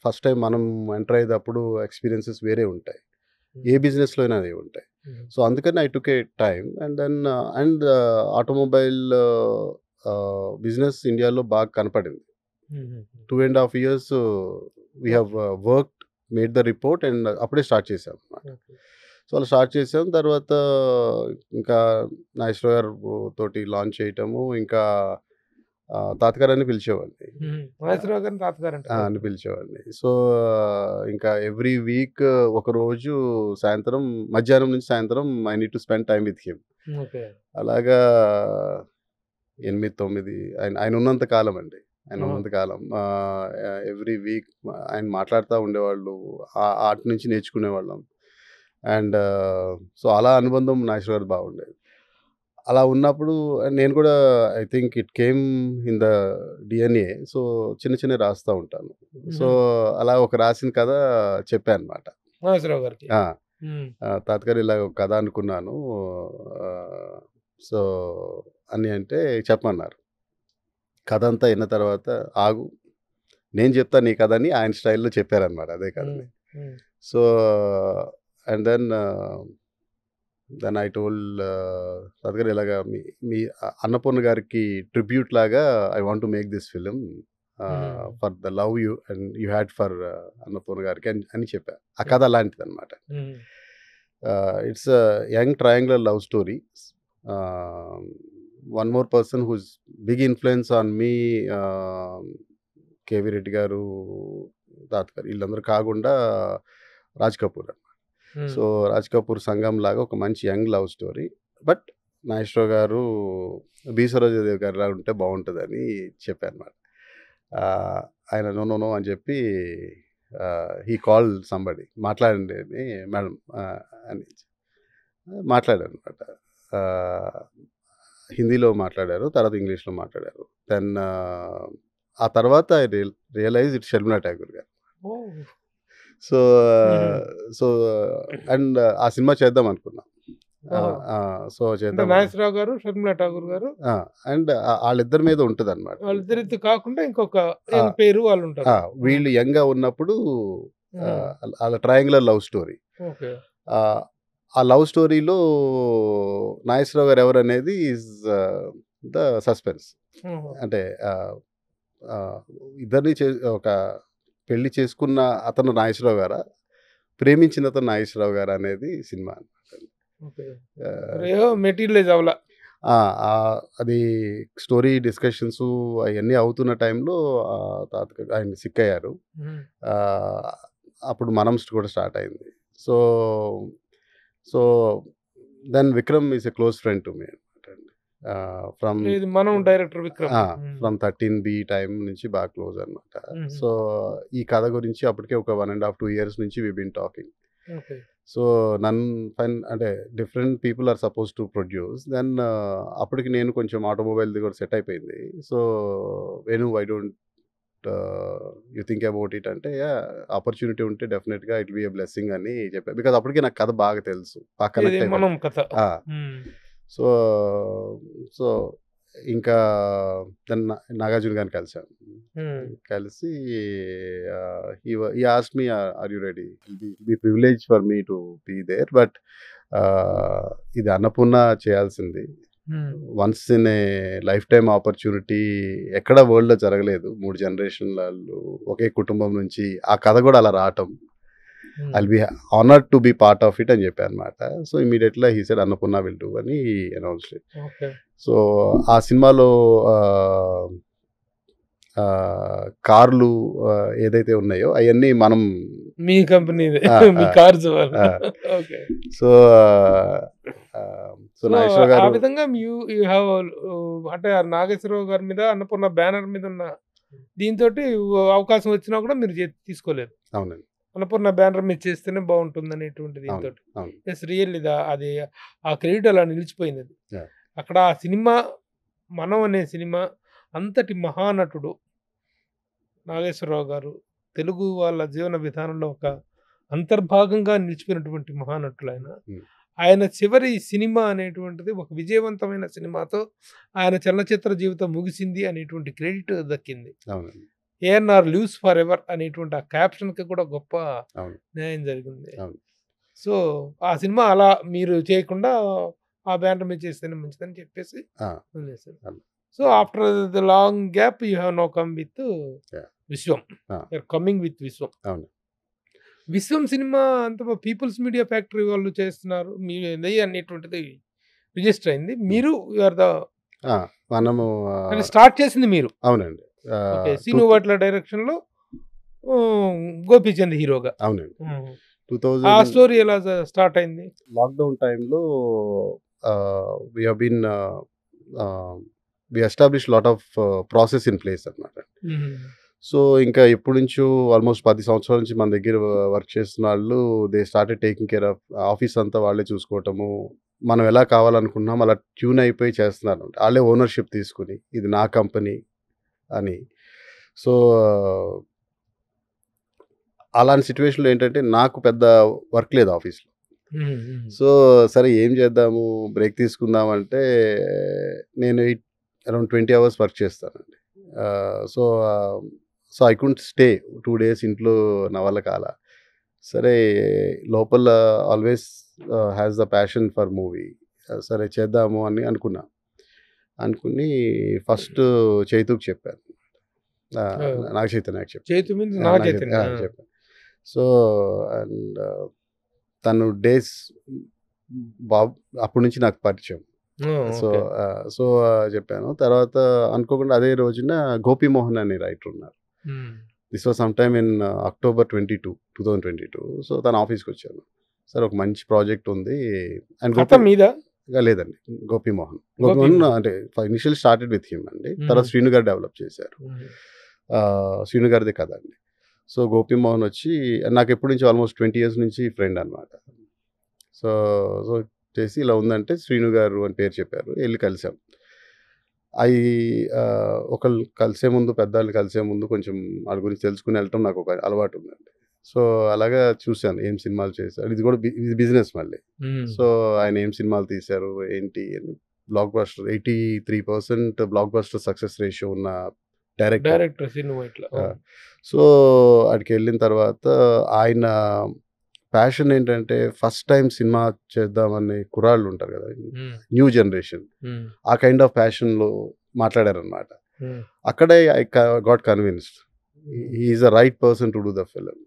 ఫస్ట్ టైం మనం ఎంటర్ అయ్యేటప్పుడు ఎక్స్పీరియన్సెస్ వేరే ఉంటాయి. ఏ బిజినెస్లో అయినా అదే ఉంటాయి. సో అందుకని I took A time and automobile business ఇండియాలో బాగా కనపడింది. 2.5 years we have worked, made the report and అప్పుడే స్టార్ట్ చేసాం అన్నమాట. సో, అలా స్టార్ట్ చేసాం. తర్వాత ఇంకా నాగేశ్వరరావు గారు తోటి లాంచ్ చేయటము. ఇంకా తాతగారు అని పిలిచేవాడిని. నాగేశ్వరరావు గారిని తాతగారు అని అంటారు. పిలిచేవాడిని. సో, ఇంకా ఎవ్రీ వీక్ ఒకరోజు సాయంత్రం మధ్యాహ్నం నుంచి సాయంత్రం I need to spend time with him. Okay. అలాగా 8, 9 ఆయన ఉన్నంత కాలం అండి. ఆయన ఉన్నంత కాలం. ఎవ్రీ వీక్ ఆయన మాట్లాడుతా ఉండేవాళ్ళు. ఆటి నుంచి నేర్చుకునేవాళ్ళం. అండ్ సో, అలా అనుబంధం నాగేశ్వరరావు గారిది బాగుండేది. అలా ఉన్నప్పుడు నేను కూడా I think it came in the DNA. So, చిన్నవి రాస్తా ఉంటాను. సో, అలా ఒక రాసిన కథ చెప్పా అనమాట. నాగేశ్వరరావు గారికి. తాతగారు ఇలా ఒక కథ అనుకున్నాను. సో, అని అంటే చెప్పమన్నారు. కథ అంతా విన్న తర్వాత ఆగు నేను చెప్తాను నీ కథ అని ఆయన స్టైల్‌లో చెప్పారనమాట అదే కథని. So, and then I told తాతగారు ఇలాగా మీ అన్నపూర్ణ గారికి ట్రిబ్యూట్ లాగా I want to make this film for the love you and you had for Annapurna గారికి అని చెప్పా. ఆ కథ అలాంటిదనమాట. It's young triangular love story. One more person who's big influence on me KV Reddy గారు, తాతగారు వీళ్ళందరూ కాకుండా రాజ్ కపూర్ అనమాట. సో, రాజ్ కపూర్ సంగం లాగా ఒక మంచి young love story. But Nageswararao గారు బి సరోజాదేవి గారు లాగా ఉంటే బాగుంటుందని చెప్పాను అనమాట. ఆయన నో అని చెప్పి హీ కాల్ సంబడి మాట్లాడండి అని మేడం అని మాట్లాడారు అనమాట. హిందీలో మాట్లాడారు, తర్వాత ఇంగ్లీష్లో మాట్లాడారు. దెన్ ఆ తర్వాత I realize it Sharmila Tagore గారు. సో సో అండ్ ఆ సినిమా చేద్దాం అనుకున్నాం. సో చేద్దాం. నాగేశ్వరరావు గారు, షర్మిలా ఠాగూర్ గారు. అండ్ వాళ్ళిద్దరి మీద ఉంటుంది అనమాట. వాళ్ళిద్దరితో కాకుండా ఇంకొక పేరు వాళ్ళు ఉంటారు. వీళ్ళు యంగ్ గా ఉన్నప్పుడు వాళ్ళ ట్రయాంగులర్ లవ్ స్టోరీ. ఆ లవ్ స్టోరీలో నాగేశ్వరరావు గారు ఎవరు అనేది ఈజ్ ద సస్పెన్స్. అంటే ఇద్దరిని ఒక పెళ్లి చేసుకున్న అతను నాగేశ్వరరావు గారా, ప్రేమించిన అతను నాగేశ్వరరావు గారు అనేది సినిమా మెటీరియలైజ్ అవ్వాల. అది స్టోరీ డిస్కషన్స్ అవన్నీ అవుతున్న టైంలో తాతగారు ఆయన సిక్ అయ్యారు. అప్పుడు మనం కూడా స్టార్ట్ అయింది. So then Vikram is a close friend to me అనమాట. ఫ్రమ్ మనం director Vikram from 13B time నుంచి బాగా క్లోజ్ అనమాట. సో ఈ కథ గురించి అప్పటికే ఒక 1.5 2 years నుంచి వి బీన్ టాకింగ్. సో అంటే different people are suppose to produce. Then అప్పటికి నేను కొంచెం ఆటోమొబైల్ది కూడా సెట్ అయిపోయింది. So Venu I don't you think about it అంటే ఆపర్చునిటీ ఉంటే డెఫినెట్గా ఇట్ బి ఏ బ్లెస్సింగ్ అని చెప్పాను. బికాజ్ అప్పటికే నాకు కథ బాగా తెలుసు, బాగా కనెక్ట్ అయిపోయింది. సో ఇంకా నాగార్జున గారిని కలిసాను. కలిసి he asked me, are you ready? It'll be privilege for me to be there, but ఇది అన్నపూర్ణ చేయాల్సింది. Once in a life time opportunity, ఎక్కడ వరల్డ్లో జరగలేదు. 3 జనరేషన్ల ఒకే కుటుంబం నుంచి ఆ కథ కూడా అలా రావటం. I'll be honored to be part of it అని చెప్పాను అనమాట. So immediately he said Annapurna will do అని అనౌన్స్డ్ ఇట్. సో ఆ సినిమాలో కార్లు ఏదైతే ఉన్నాయో అవన్నీ మనం మీ company cars. So so Nageswararao గారు ఆ విధంగా అంటే నాగేశ్వరరావు గారి మీద అన్నపూర్ణ బ్యానర్ మీద ఉన్న దీంతో అవకాశం వచ్చినా కూడా మీరు తీసుకోలేదు. అవునండి. అన్నపూర్ణ బ్యానర్ మీద చేస్తేనే బాగుంటుంది అనేటువంటి దీంతో ఎస్ రియల్ అది ఆ క్రెడిట్ అలా నిలిచిపోయింది. అది అక్కడ ఆ సినిమా మనం అనే సినిమా అంతటి మహానటుడు నాగేశ్వరరావు గారు తెలుగు వాళ్ళ జీవన విధానంలో ఒక అంతర్భాగంగా నిలిచిపోయినటువంటి మహానటులు ఆయన చివరి సినిమా అనేటువంటిది ఒక విజయవంతమైన సినిమాతో ఆయన చలనచిత్ర జీవితం ముగిసింది అనేటువంటి క్రెడిట్ దక్కింది. ఏఎన్ఆర్ లివ్స్ ఫర్ ఎవర్ అనేటువంటి ఆ క్యాప్షన్కి కూడా గొప్ప న్యాయం జరిగింది. సో ఆ సినిమా అలా మీరు చేయకుండా ఆ బ్యానర్ మీద చేస్తేనే మంచిదని చెప్పేసి వదిలేశారు. So after the long gap you have no come with Viswam. You're coming with Viswam. Viswam సినిమా అంత పీపుల్స్ మీడియా ఫ్యాక్టరీ వాళ్ళు చేస్తున్నారు. మీ అనేటువంటిది రిజిస్టర్ అయింది. మీరు ఆర్ ద మనము అంటే స్టార్ట్ చేసింది మీరు. అవునండి. ఓకే. సీను వాట్ల డైరెక్షన్‌లో గోపీచంద్ హీరోగా. అవునండి. ఆ స్టోరీ ఎలా స్టార్ట్ అయింది? లాక్‌డౌన్ టైమ్‌లో we have been we establish lot of process in place అన్నమాట. సో, ఇంకా ఎప్పటినుంచో ఆల్మోస్ట్ 10 సంవత్సరాల నుంచి మన దగ్గర వర్క్ చేస్తున్న వాళ్ళు they started taking care of office అంతా వాళ్ళే చూసుకోవటము. మనం ఎలా కావాలనుకుంటున్నాం అలా ట్యూన్ అయిపోయి చేస్తున్నారు. వాళ్ళే ఓనర్‌షిప్ తీసుకొని ఇది నా కంపెనీ అని. సో, అలాంటి సిట్యుయేషన్‌లో ఏంటంటే నాకు పెద్ద వర్క్ లేదు ఆఫీస్‌లో. సో, సరే ఏం చేద్దాము బ్రేక్ తీసుకుందాం అంటే నేను అరౌండ్ 20 అవర్స్ వర్క్ చేస్తానండి. సో, ఐ కుడ్ంట్ స్టే 2 డేస్ ఇంట్లో నా వల్ల కాల. సరే లోపల always has the passion for movie. సరే చేద్దాము అని అనుకున్నా. అనుకుని ఫస్ట్ చైతుకి చెప్పాను. నాగ చైతన్యకి చెప్పాను. చైతు మీన్స్ నాగ చైతన్య. చెప్పాను. సో, అండ్ తను డేస్ అప్పటి నుంచి నాకు పరిచయం. సో, చెప్పాను. తర్వాత అనుకోకుండా అదే రోజున గోపీమోహన్ అనే రైటర్ ఉన్నారు. This was some time in October 2022. So, తన ఆఫీస్కి వచ్చాను. సార్ ఒక మంచి ప్రాజెక్ట్ ఉంది అండ్ మీద లేదండి గోపీమోహన్ అంటే ఇనిషియల్ స్టార్టెడ్ విత్ హిమ్ అండి. తర్వాత శ్రీను గారు డెవలప్ చేశారు. శ్రీను గారిదే కథ అండి. సో, గోపీమోహన్ వచ్చి నాకు ఎప్పటి నుంచి ఆల్మోస్ట్ 20 years నుంచి ఫ్రెండ్ అనమాట. సో చేసి ఇలా ఉందంటే శ్రీను గారు అని పేరు చెప్పారు. వెళ్ళి కలిసాం. ఒకళ్ళు కలిసే ముందు పెద్దవాళ్ళు కలిసే ముందు కొంచెం వాళ్ళ గురించి తెలుసుకుని వెళ్ళటం నాకు ఒక అలవాటు ఉందండి. సో, అలాగా చూశాను ఏం సినిమాలు చేశారు. ఇది కూడా ఇది బిజినెస్ మళ్ళీ. సో, ఆయన ఏం సినిమాలు తీశారు ఏంటి అని block buster 83% block buster success ratio ఉన్న డైరెక్టర్ సీను వైట్ల. సో, అక్కడికి వెళ్ళిన తర్వాత ఆయన ప్యాషన్ ఏంటంటే ఫస్ట్ టైం సినిమా చేద్దామని కుర్రాళ్ళు ఉంటారు కదా, న్యూ జనరేషన్, ఆ కైండ్ ఆఫ్ ప్యాషన్లో మాట్లాడారనమాట. అక్కడే I got convinced he is the right person to do the film.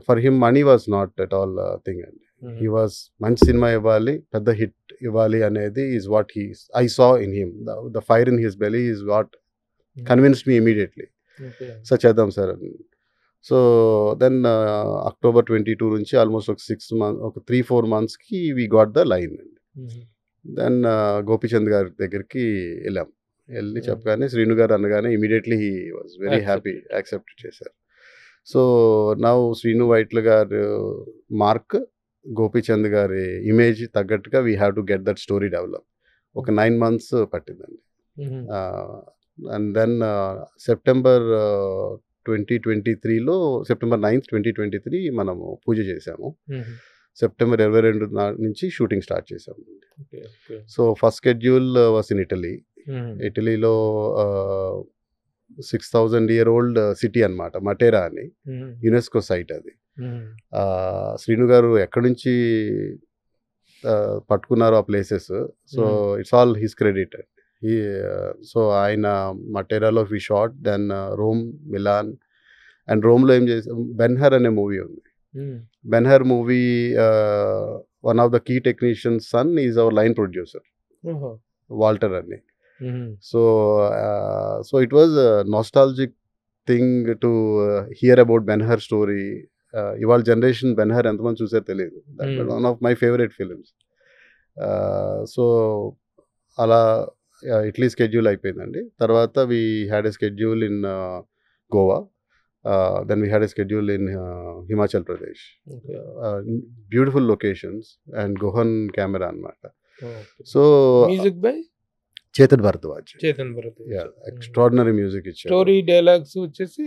For him money was not at all thing అండి. హీ వాజ్ మంచి సినిమా ఇవ్వాలి, పెద్ద హిట్ ఇవ్వాలి అనేది is what I saw in him. The fire in his belly is what convinced me immediately. Sir చేద్దాం సార్ అని. సో దెన్ October 22 నుంచి ఆల్మోస్ట్ ఒక 3-4 monthsకి వీ గాట్ ద లైన్ అండి. దెన్ గోపీచంద్ గారి దగ్గరికి వెళ్ళాం. వెళ్ళి చెప్పగానే శ్రీను గారు అనగానే immediately he was very happy, accept చేశారు. So now Srinu Vaitla garu mark, Gopichand గారి ఇమేజ్ తగ్గట్టుగా we have to get that story develop. ఒక 9 months పట్టిందండి. అండ్ దెన్ September 2023లో September 9th 2023 మనము పూజ చేసాము. September 22 నుంచి షూటింగ్ స్టార్ట్ చేసాము. So first schedule was in Italy. ఇటలీలో 6,000-year-old సిటీ అనమాట, మటేరా అని, యునెస్కో సైట్ అది. శ్రీను గారు ఎక్కడి నుంచి పట్టుకున్నారో ఆ places, so it's all his credit. So ఆయన మటేరాలో we shot, then Rome, Milan. And రోమ్లో ఏం చేసాం, బెన్హర్ అనే మూవీ ఉంది. Ben Hur movie one of the key technicians son is our line producer Walter అని. So it was nostalgic thing to hear about Ben Hur story. ఇవాళ జనరేషన్ బెన్హర్ ఎంతమంది చూసారో తెలియదు. One of my favourite films. So అలా ఇటలీ స్కెడ్యూల్ అయిపోయిందండి. తర్వాత we had a schedule in Goa, then we had a schedule in Himachal Pradesh. Beautiful locations and గోహన్ కెమెరా అనమాట. So music by Chetan Bharadwaj. Extraordinary music ఇచ్చారు. స్టోరీ డైలాగ్స్ వచ్చేసి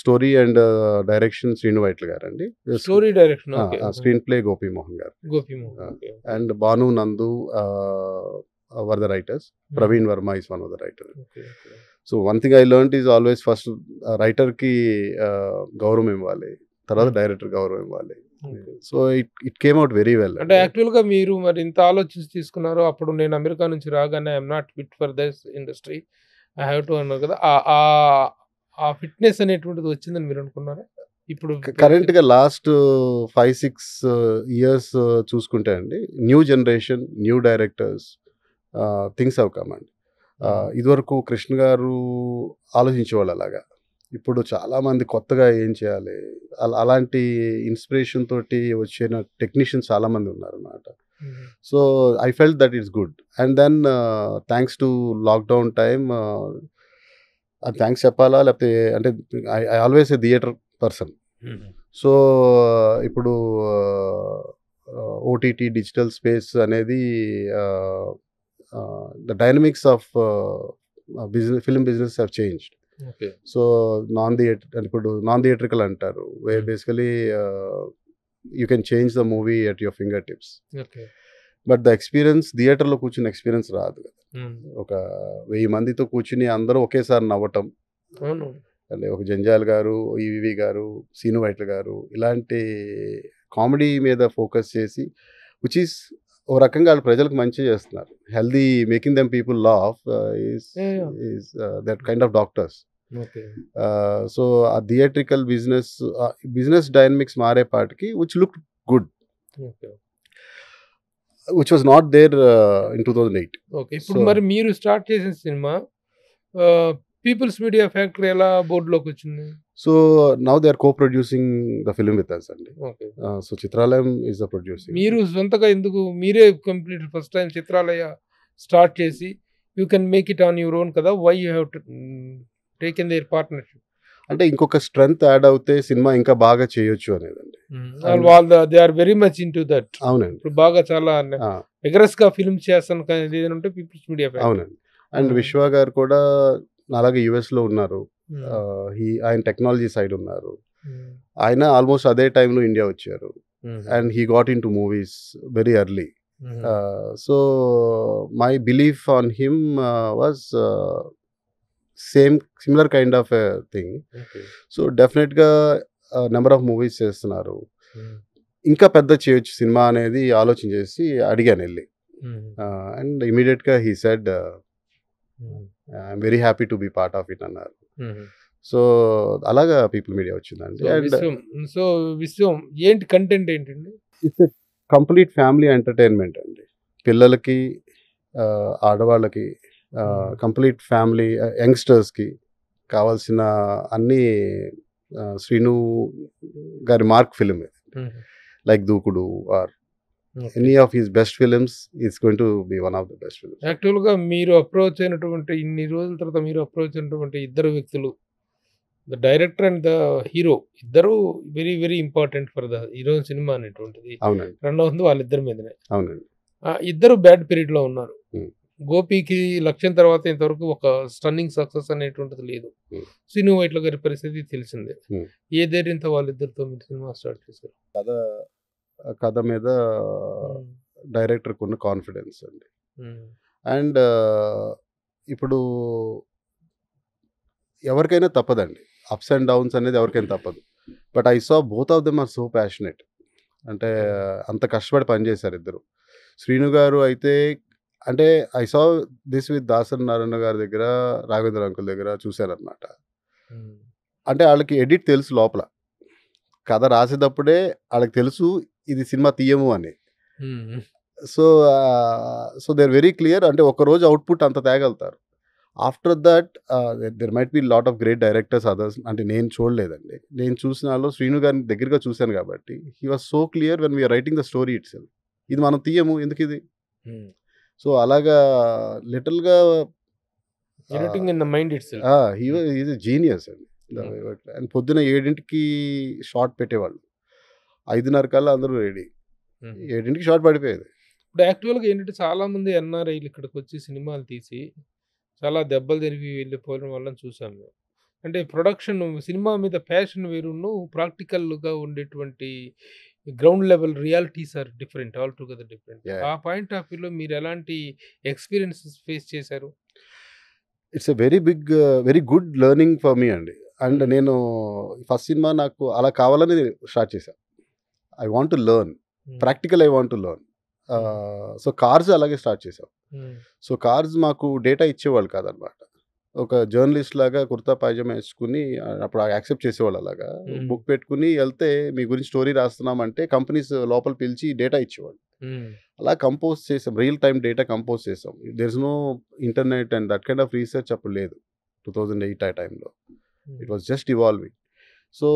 story and direction Srinu Vaitla గారు అండి. Story direction, screenplay Gopimohan గారు. అండ్ భాను నందు were the writers. Praveen Verma is one of the writers. So one thing I learned is always first writer ki గౌరవం ఇవ్వాలి, తర్వాత డైరెక్టర్ గౌరవం ఇవ్వాలి. So it came out very well. అంటే యాక్చువల్గా మీరు మరి ఇంత ఆలోచించి తీసుకున్నారు. అప్పుడు నేను అమెరికా నుంచి రాగానే I'm not fit for this industry, I have to అన్నారు కదా, ఆ ఫిట్నెస్ అనేటువంటిది వచ్చిందని మీరు అనుకున్నారా? ఇప్పుడు కరెంట్‌గా లాస్ట్ 5-6 ఇయర్స్ చూసుకుంటే అండి, new generation, new directors things have come అండి. ఇదివరకు కృష్ణ గారు ఆలోచించేవాళ్ళు అలాగా. ఇప్పుడు చాలామంది కొత్తగా ఏం చేయాలి, అలాంటి ఇన్స్పిరేషన్ తోటి వచ్చిన టెక్నీషియన్స్ చాలామంది ఉన్నారన్నమాట. So I felt that it's good. And then thanks to lockdown time, అది థ్యాంక్స్ చెప్పాలా లేకపోతే అంటే I always a theatre person. So ఇప్పుడు ఓటీటీ డిజిటల్ స్పేస్ అనేది the dynamics of business, film business have changed. Okay. So ఇప్పుడు నాన్ థియేట్రికల్ అంటారు, where basically you can change the movie at your finger tips. Okay. But the experience థియేటర్లో కూర్చున్న ఎక్స్పీరియన్స్ రాదు కదా. ఒక 1000 మందితో కూర్చుని అందరూ ఒకేసారి నవ్వటం, అవును. అంటే ఒక జంజాల్ గారు, ఈవీవి గారు, సీను వైట్ల గారు ఇలాంటి కామెడీ మీద ఫోకస్ చేసి, విచ్ ఈస్ ఓ రకంగా వాళ్ళు ప్రజలకు మంచి చేస్తున్నారు. Healthy, making them people laugh is that kind of doctors. Okay. So ఆ థియేట్రికల్ బిజినెస్ డైనమిక్స్ మారేపాటికి which look good, okay. Which was not there in 2008. Okay. ఇప్పుడు మరి మీరు స్టార్ట్ చేసిన సినిమా పీపుల్స్ మీడియా ఫ్యాక్టరీ ఎలా బోర్డులోకి వచ్చింది? So now they are కో-ప్రొడ్యూసింగ్ the film with us అండి. Okay. So చిత్రాలయం is the producing. మీరు సొంతగా ఎందుకు మీరే complete first time Chitralaya start చేసి you can make it on your own కదా, why you have taken there partnership? అంటే ఇంకొక స్ట్రెంగ్త్ యాడ్ అవుతే సినిమా ఇంకా బాగా చేయొచ్చు అనేదండి. వాళ్ళు they are very much in to that. అవునండి. ఇప్పుడు బాగా చాలా ఎగ్రెస్ గా ఫిల్మ్ చేస్తాను కానీ ఏదంటే పీపుల్స్ మీడియా. అవునండి. అండ్ విశ్వ గారు కూడా అలాగే యుఎస్లో ఉన్నారు. ఆయన టెక్నాలజీ సైడ్ ఉన్నారు. ఆయన ఆల్మోస్ట్ అదే టైంలో ఇండియా వచ్చారు. And he got in to movies very early. So my belief on him was similar kind of thing. So డెఫినెట్గా నెంబర్ ఆఫ్ మూవీస్ చేస్తున్నారు. ఇంకా పెద్ద చేయొచ్చు సినిమా అనేది ఆలోచన చేసి అడిగాను వెళ్ళి. అండ్ ఇమీడియట్గా he said I'm very happy to be part of it అన్నారు. సో అలాగా పీపుల్ మీడియా వచ్చిందండి. అండ్ సో విశ్వం ఏంటి కంటెంట్ ఏంటండి? It's a complete family entertainment అండి. పిల్లలకి, ఆడవాళ్ళకి, కంప్లీట్ ఫ్యామిలీ, యంగ్స్టర్స్కి కావాల్సిన అన్ని శ్రీను గారి మార్క్ ఫిలిం ఇది. లైక్ దూకుడు are any of his best films is going to be one of the best films. యాక్చువల్గా మీరు అప్రోచ్ అయినటువంటి ఇన్ని రోజుల తర్వాత మీరు అప్రోచ్ అయినటువంటి ఇద్దరు వ్యక్తులు, the director and the hero, ఇద్దరు very very important for the hero cinema అనేటువంటిది. అవునండి. రెండవది వాళ్ళిద్దరి మీదనే. అవునండి. ఇద్దరు బ్యాడ్ పీరియడ్ లో ఉన్నారు. గోపికి లక్ష్యం తర్వాత ఇంతవరకు ఒక స్టన్నింగ్ సక్సెస్ అనేటువంటిది లేదు. సీను వైట్ల గారి పరిస్థితి తెలిసిందే. ఏ ధైర్యంతో వాళ్ళిద్దరితో మీరు సినిమా స్టార్ట్ చేశారు? కథ మీద డైరెక్టర్కి ఉన్న కాన్ఫిడెన్స్ అండి. అండ్ ఇప్పుడు ఎవరికైనా తప్పదండి, అప్స్ అండ్ డౌన్స్ అనేది ఎవరికైనా తప్పదు. But I saw both of them are so passionate. అంటే అంత కష్టపడి పనిచేశారు ఇద్దరు. శ్రీను గారు అయితే అంటే I saw this with Dasari Narayana గారి దగ్గర, రాఘవేంద్ర అంకుల్ దగ్గర చూశారనమాట. అంటే వాళ్ళకి ఎడిట్ తెలుసు, లోపల కథ రాసేటప్పుడే వాళ్ళకి తెలుసు ఇది సినిమా తీయము అని. So they are very clear. అంటే ఒకరోజు అవుట్పుట్ అంత తేగలుగుతారు. After that there might be lot of great directors others. అంటే నేను చూడలేదండి, నేను చూసిన వాళ్ళు శ్రీను గారిని దగ్గరగా చూశాను కాబట్టి he was so clear when we are writing the story it's. ఇది మనం తీయము ఎందుకు ఇది. సో అలాగా లిటిల్గా హీ ఈజ్ ఎ జీనియస్ అండి. అండ్ పొద్దున 7ంటికి షార్ట్ పెట్టేవాళ్ళు, 5:30 కల్లా అందరూ రెడీ, 7ంటికి షార్ట్ పడిపోయేది. ఇప్పుడు యాక్చువల్గా ఏంటంటే చాలా మంది ఎన్ఆర్ఐలు ఇక్కడికి వచ్చి సినిమాలు తీసి చాలా దెబ్బలు తిరిగి వెళ్ళిపోవడం వల్ల చూసాం మేము. అంటే ప్రొడక్షన్ సినిమా మీద ప్యాషన్ వేరును, ప్రాక్టికల్గా ఉండేటువంటి ground level realities are different, all together different. ఆ పాయింట్ ఆఫ్ వ్యూలో మీరు ఎలాంటి ఎక్స్పీరియన్సెస్ ఫేస్ చేశారు? It's a very good learning for me అండి. అండ్ నేను ఫస్ట్ సినిమా నాకు అలా కావాలని స్టార్ట్ చేశాను. I want to learn practical, I want to learn. So cars అలాగే స్టార్ట్ చేసాం. సో కార్స్ మాకు డేటా ఇచ్చేవాళ్ళు కాదనమాట. ఒక జర్నలిస్ట్ లాగా కుర్తా పైజామా వేసుకుని అప్పుడు యాక్సెప్ట్ చేసేవాళ్ళు అలాగా. బుక్ పెట్టుకుని వెళ్తే మీ గురించి స్టోరీ రాస్తున్నామంటే కంపెనీస్ లోపల పిలిచి డేటా ఇచ్చేవాళ్ళు. అలా కంపోజ్ చేసాం. రియల్ టైమ్ డేటా కంపోజ్ చేసాం. There is no internet and that kind of research అప్పుడు లేదు. 2008 ఆ టైంలో. It was just evolving. So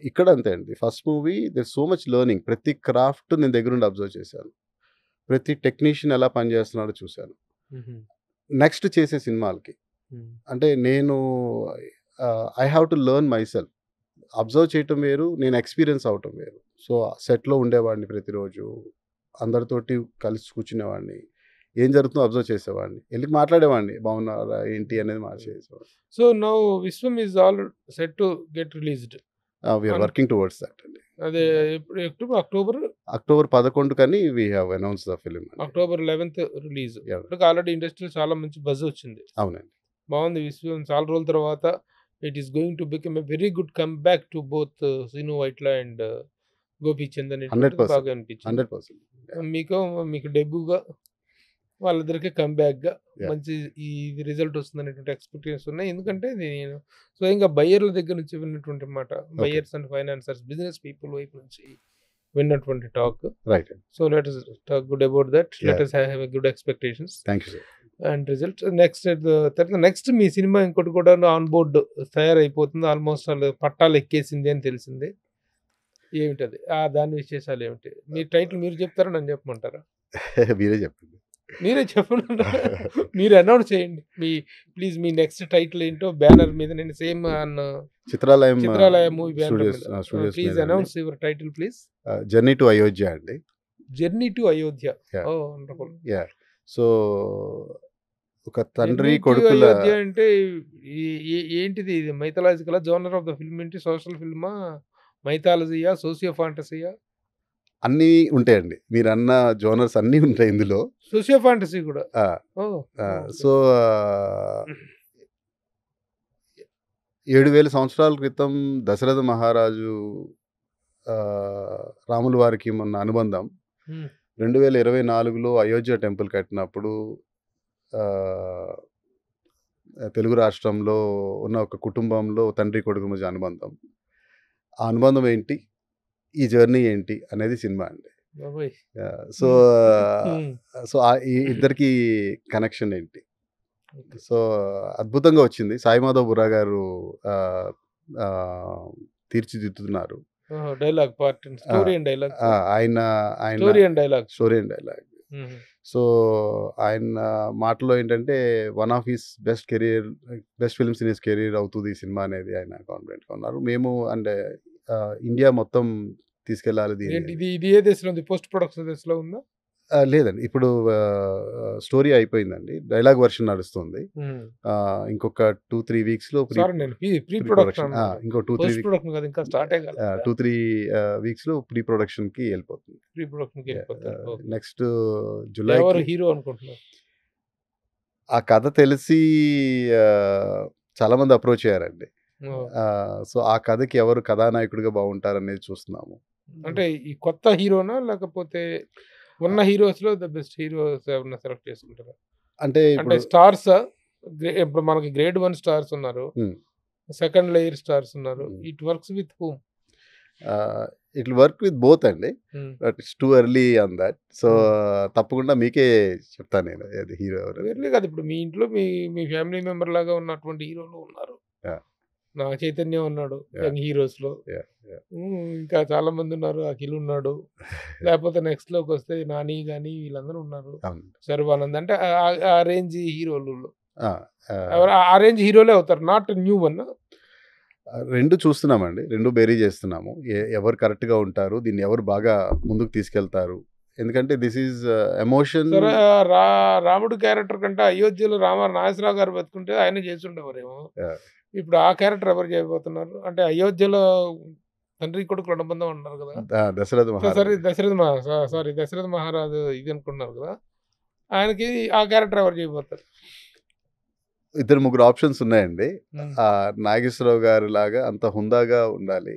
ఇక్కడ అంతే అండి. First movie there so much learning. ప్రతి క్రాఫ్ట్ నేను దగ్గరుండి అబ్జర్వ్ చేశాను. ప్రతి టెక్నీషియన్ ఎలా పనిచేస్తున్నాడో చూశాను. నెక్స్ట్ చేసే సినిమాలకి అంటే నేను I have to learn my self. Observe చేయటం వేరు, నేను ఎక్స్పీరియన్స్ అవటం వేరు. సో సెట్లో ఉండేవాడిని ప్రతిరోజు. అందరితోటి కలిసి కూర్చునేవాడిని. ఏం జరుగుతుందో అబ్జర్వ్ చేసేవాడిని. వెళ్ళి మాట్లాడేవాడిని. బాగున్నారా ఏంటి అనేది మార్చేసేవాడిని. So now Viswam is all set to get released. We are working towards that అండి. అదే ఇప్పుడు అక్టోబర్ అక్టోబర్ 11 కని we have announce the film. October 11th release. Already ఇండస్ట్రీలో చాలా మంచి బజ్ వచ్చింది. అవునండి. బాగుంది విశ్వం. చాలా రోజుల తర్వాత it is going to become a very good come back to both Srinu Vaitla and Gopichand అని 100%. బాగా అనిపించింది. 100%. మీకు డెబ్యూగా వాళ్ళిద్దరికి కమ్బ్యాక్గా Yeah. మంచి ఈ రిజల్ట్ వస్తుందనేటువంటి ఎక్స్పెక్టేషన్స్ ఉన్నాయి. ఎందుకంటే నేను స్వయంగా బయ్యర్ల దగ్గర నుంచి విన్నటువంటి మాట, buyers and financiers, business people వైపు నుంచి విన్నటువంటి talk. Right. So let us talk good about that. Let Yeah. us have a good expectations thank you sir. And result. Next me cinema ఇంకోటి కూడా ఆన్ బోర్డ్ తయారైపోతుంది. ఆల్మోస్ట్ వాళ్ళు పట్టాలు ఎక్కేసింది అని తెలిసింది. ఏమిటది? దాని విశేషాలు ఏమిటి? మీ టైటిల్ మీరు చెప్తారా, నన్ను చెప్పమంటారా? మీరే చెప్పండి. మీరే చెప్పండి. మీరు అనౌన్స్ చేయండి. ప్లీజ్ మీ నెక్స్ట్ టైటిల్ ఏంటో బ్యానర్ మీద. నేను సేమ్ చిత్రాలయ మూవీ బ్యానర్ మీద. Please announce your title please. Journey to Ayodhya అండి. Journey to Ayodhya. Yeah. Oh wonderful. So ఒక తండ్రి కొడుకుల అయోధ్య అంటే ఏంటిది? ఇది mythological genre of the film ఏంటి? Social ఫిల్మా, మైథాలజీయా, socio ఫాంటసీయా? అన్నీ ఉంటాయండి. మీరు అన్న జోనర్స్ అన్నీ ఉంటాయి ఇందులో. సోషియో ఫాంటసీ కూడా. సో 7,000 సంవత్సరాల క్రితం దశరథ మహారాజు రాముల వారికి ఉన్న అనుబంధం 2024లో అయోధ్య టెంపుల్ కట్టినప్పుడు తెలుగు రాష్ట్రంలో ఉన్న ఒక కుటుంబంలో తండ్రి కొడుకు మధ్య అనుబంధం. ఆ అనుబంధం ఏంటి, ఈ జర్నీ ఏంటి అనేది సినిమా అండి. సో సో ఈ ఇద్దరికి కనెక్షన్ ఏంటి. సో అద్భుతంగా వచ్చింది. సాయి మాధవ్ బుర్రా గారు తీర్చిదిద్దుతున్నారు. Dialogue part, story and dialogue. ఆయన స్టోరీ అండ్ డైలాగ్. సో ఆయన మాటలో ఏంటంటే one of his best films in his career అవుతుంది ఈ సినిమా అనేది ఆయన కాన్ఫిడెంట్గా ఉన్నారు. మేము అంటే ఇండియా మొత్తం తీసుకెళ్ళాలి దీన్ని. ఇది ఏ దశలో ఉంది? పోస్ట్ ప్రొడక్షన్ దశలో ఉందా? లేదండి, ఇప్పుడు స్టోరీ అయిపోయిందండి. డైలాగ్ వర్షన్ నడుస్తుంది. ఇంకొక 2-3 వీక్స్లో ప్రీ ప్రొడక్షన్. ఇంకో 2-3 వీక్స్లో ప్రీ ప్రొడక్షన్కి వెళ్ళిపోతుంది. ప్రీ ప్రొడక్షన్కి వెళ్ళిపోతుంది. Next July. హీరో అనుకుంటున్నారు? ఆ కథ తెలిసి చాలా మంది అప్రోచ్ అయ్యారండి. సో ఆ కథకి ఎవరు కథానాయకుడిగా బాగుంటారు అనేది చూస్తున్నాము. అంటే ఈ కొత్త హీరోనా లేకపోతే ఉన్న హీరోస్ లో ద బెస్ట్ హీరోస్ ఎవరైనా సెలెక్ట్ చేసుకుంటారా? అంటే స్టార్స్ ఇప్పుడు మనకి గ్రేడ్ 1 స్టార్స్ ఉన్నారు, సెకండ్ లేయర్ స్టార్స్ ఉన్నారు. It works with whom? It will work with both అండి. But it's too early on that. So తప్పకుండా మీకే చెప్తాను నేను అది హీరో ఎవరు. ఎర్లీ కాదు, ఇప్పుడు మీ ఇంట్లో మీ ఫ్యామిలీ మెంబర్ లాగా ఉన్నటువంటి హీరోలు ఉన్నారు. నా చైతన్యం ఉన్నాడు యంగ్ హీరోస్ లో. ఇంకా చాలా మంది ఉన్నారు. అఖిల్ ఉన్నాడు. లేకపోతే నెక్స్ట్ లోకి వస్తే నాని గాని వీళ్ళందరూ ఉన్నారు. శర్వానంద్ అంటే ఆ రేంజ్ హీరోలు. ఆ రేంజ్ హీరోలే అవుతారు, నాట్ న్యూ వన్. రెండు చూస్తున్నామండి, రెండు బేరీ చేస్తున్నాము. ఎవరు కరెక్ట్గా ఉంటారు, దీన్ని ఎవరు బాగా ముందుకు తీసుకెళ్తారు. ఎందుకంటే దిస్ ఈజ్ ఎమోషన్. రాముడు క్యారెక్టర్ కంటే అయోధ్యలో నాగేశ్వరరావు గారు బతుకుంటే ఆయన చేస్తుండేవారేమో. ఇప్పుడు ఆ క్యారెక్టర్ ఎవరు చేయబోతున్నారు? అంటే అయోధ్యలో తండ్రి కొడుకుల అనుబంధం అంటారు కదా, దశరథ మహారాజు ఇది అనుకుంటున్నారు కదా, ఆయనకి ఆ క్యారెక్టర్ ఎవరు చేయబోతారు? 2-3 ఆప్షన్స్ ఉన్నాయండి. నాగేశ్వరరావు గారి లాగా అంత హుందాగా ఉండాలి,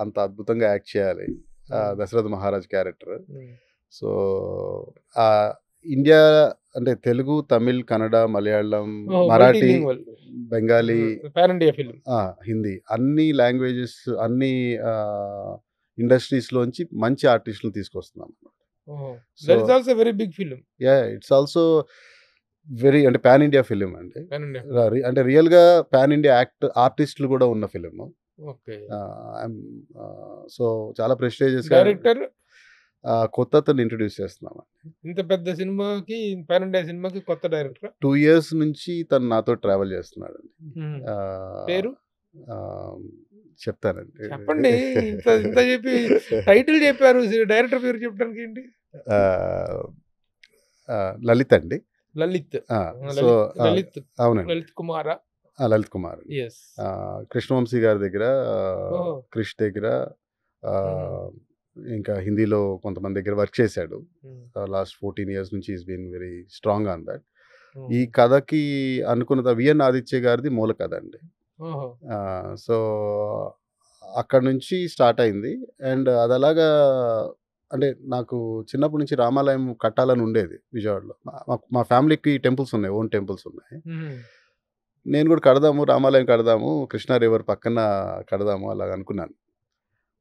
అంత అద్భుతంగా యాక్ట్ చేయాలి Dasharatha Maharaj character. So India అంటే తెలుగు, తమిళ్, కన్నడ, మలయాళం, ఓహ్! Marathi, multilingual. Bengali, pan India film. Hindi అన్ని లాంగ్వేజెస్ అన్ని ఇండస్ట్రీస్‌లోంచి మంచి ఆర్టిస్టులను తీసుకొస్తున్నాం. ఓహ్! So that is also very big film. It's also very అంటే పాన్ ఇండియా ఫిల్మ్ అండి. Pan India. అంటే రియల్‌గా పాన్ ఇండియా ఆర్టిస్టులు కూడా ఉన్న ఫిల్మ్. ఓకే. సో చాలా ప్రెస్టీజియస్‌గా డైరెక్టర్ కొత్త అతన్ని ఇంట్రొడ్యూస్ చేస్తున్నాం. ఇంత పెద్ద సినిమాకి, పాన్ ఇండియా సినిమాకి కొత్త డైరెక్టర్. 2 ఇయర్స్ నుంచి తను నాతో ట్రావెల్ చేస్తున్నాడండి. పేరు చెప్తానండి. చెప్పండి. ఇంత ఇంత చెప్పి టైటిల్ చెప్పారు, డైరెక్టర్ పేరు చెప్పడానికి ఏంటి? లలిత్ అండి. లలిత్. సో లలిత్ అవునండి, లలిత్ కుమారా? లలిత్ కుమార్. ఎస్. కృష్ణవంశీ గారి దగ్గర, ఓహో. క్రిష్ దగ్గర, ఇంకా హిందీలో కొంతమంది దగ్గర వర్క్ చేశాడు. లాస్ట్ 14 ఇయర్స్ నుంచి is been very strong on that. ఈ కథకి అనుకున్న విఎన్ ఆదిత్య గారిది మూల కథ అండి. ఓహో. సో అక్కడ నుంచి స్టార్ట్ అయింది. అండ్ అది అలాగా అంటే నాకు చిన్నప్పటి నుంచి రామాలయం కట్టాలని ఉండేది విజయవాడలో. మా ఫ్యామిలీకి టెంపుల్స్ ఉన్నాయి, ఓన్ టెంపుల్స్ ఉన్నాయి. నేను కూడా కడదాము, రామాలయం కడదాము, కృష్ణా రివర్ పక్కన కడదాము అలాగ అనుకున్నాను.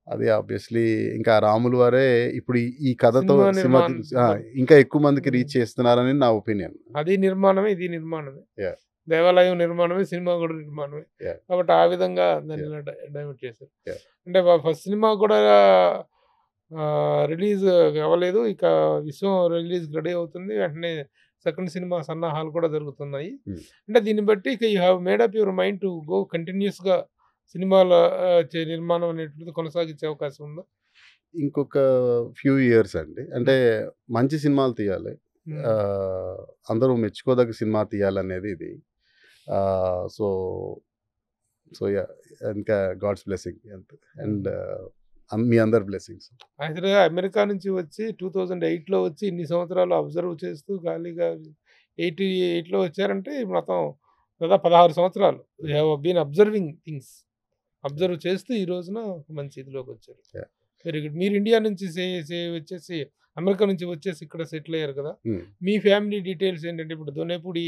అది ఆబ్వియస్లీ ఇంకా రాములు వారే ఇప్పుడు ఈ కథతో సినిమా సినిమా నిర్మాణం. ఇంకా ఎక్కువ మందికి రీచ్ చేస్తున్నారని నా ఒపీనియన్. అది నిర్మాణమే, ఇది నిర్మాణమే. Yeah. దేవాలయం నిర్మాణమే, సినిమా కూడా నిర్మాణమే. Yeah. కాబట్టి ఆ విధంగా దాన్ని డైవర్ట్ చేశారు. Yeah. అంటే ఫస్ట్ సినిమా కూడా రిలీజ్ అవ్వలేదు, ఇక విశ్వం రిలీజ్ రెడీ అవుతుంది. వెంటనే సెకండ్ సినిమా సన్నాహాలు కూడా జరుగుతున్నాయి. అంటే దీన్ని బట్టి ఇక you have made up your mind to go కంటిన్యూస్గా సినిమాల నిర్మాణం అనేటువంటిది కొనసాగించే అవకాశం ఉందా? ఇంకొక ఫ్యూ ఇయర్స్ అండి. అంటే మంచి సినిమాలు తీయాలి, అందరూ మెచ్చుకోదగ్గ సినిమా తీయాలనేది ఇది. సో సో ఇంకా గాడ్స్ బ్లెస్సింగ్ అండ్ మీ అందరి బ్లెస్సింగ్స్. అయితే అమెరికా నుంచి వచ్చి 2008లో వచ్చి ఇన్ని సంవత్సరాలు అబ్జర్వ్ చేస్తూ ఖాళీగా 88లో వచ్చారంటే ఇప్పుడు మొత్తం దాదాపు 16 సంవత్సరాలు you have been observing things. Observe చేస్తూ ఈ రోజున మంచి ఇదిలోకి వచ్చారు. Very good. మీరు ఇండియా నుంచి వచ్చేసి అమెరికా నుంచి వచ్చేసి ఇక్కడ సెటిల్ అయ్యారు కదా. మీ ఫ్యామిలీ డీటెయిల్స్ ఏంటంటే ఇప్పుడు దొనేపూడి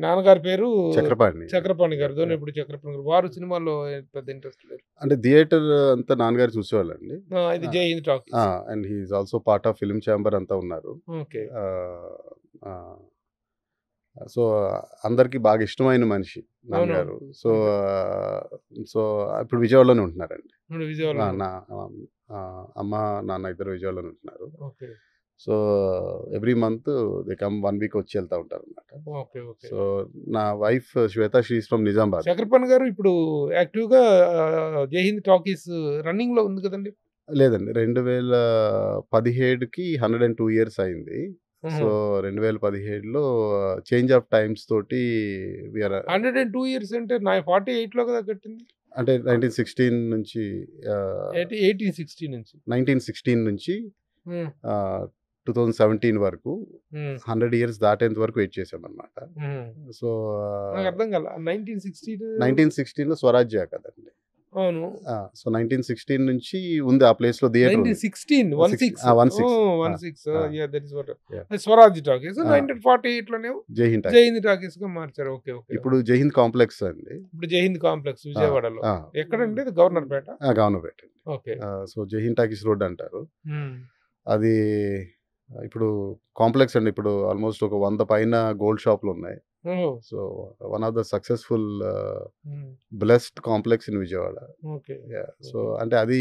నాన్నగారి పేరు చక్రపాణి గారు, దొనేపూడి చక్రపాణి గారు. వారు సినిమాల్లో పెద్ద ఇంట్రెస్ట్ లేరు. అంటే థియేటర్ అంతా నాన్నగారు చూసేవాళ్ళండి. ఇది జై Hind talk. And he is also part of film chamber అంతా ఉన్నారు. ఓకే. సో అందరికి బాగా ఇష్టమైన మనిషి నాన్నగారు. సో సో ఇప్పుడు విజయవాడలోనే ఉంటున్నారండి. అమ్మ నాన్న ఇద్దరు విజయవాడలోనే ఉంటున్నారు. So every month they come 1 week వచ్చి వెళ్తా ఉంటారు అనమాట. సో నా wife Shweta, she is from Nizamabad. Chakrapani గారు ఇప్పుడు యాక్టివ్గా జై హింద్ టాకీస్ రన్నింగ్ లో ఉంది కదండి? లేదండి, 2017కి 102 ఇయర్స్ అయింది. సో 2017లో చేంజ్ ఆఫ్ టైమ్స్ తోటి 102 ఇయర్స్ అంటే 48లో కదా కట్టింది. అంటే 1916 నుంచి 1916 నుంచి 2017 వరకు 100 ఇయర్స్ దాటేంత వరకు వెయిట్ చేసాం అనమాట. సో అర్థం కాల. 1916లో స్వరాజ్య కదండి. అవును. సో 1916 నుంచి ఉంది ఆ ప్లేస్ లో థియేటర్. 16 స్వరాజ్ టాకీస్ 1948 లోనే జై హింద్ టాకీస్ గా మార్చారు. Okay okay. ఇప్పుడు జై హింద్ కాంప్లెక్స్ అండి. ఇప్పుడు జై హింద్ కాంప్లెక్స్ విజయవాడలో ఎక్కడంటే గవర్నర్పేట. గవర్నర్పేట. ఓకే. సో జై హింద్ టాకీస్ రోడ్ అంటారు. అది ఇప్పుడు కాంప్లెక్స్ అండి. ఇప్పుడు ఆల్మోస్ట్ ఒక 100 పైన గోల్డ్ షాప్లు ఉన్నాయి. So one of the successful blessed complex in Vijayawada. So అంటే అది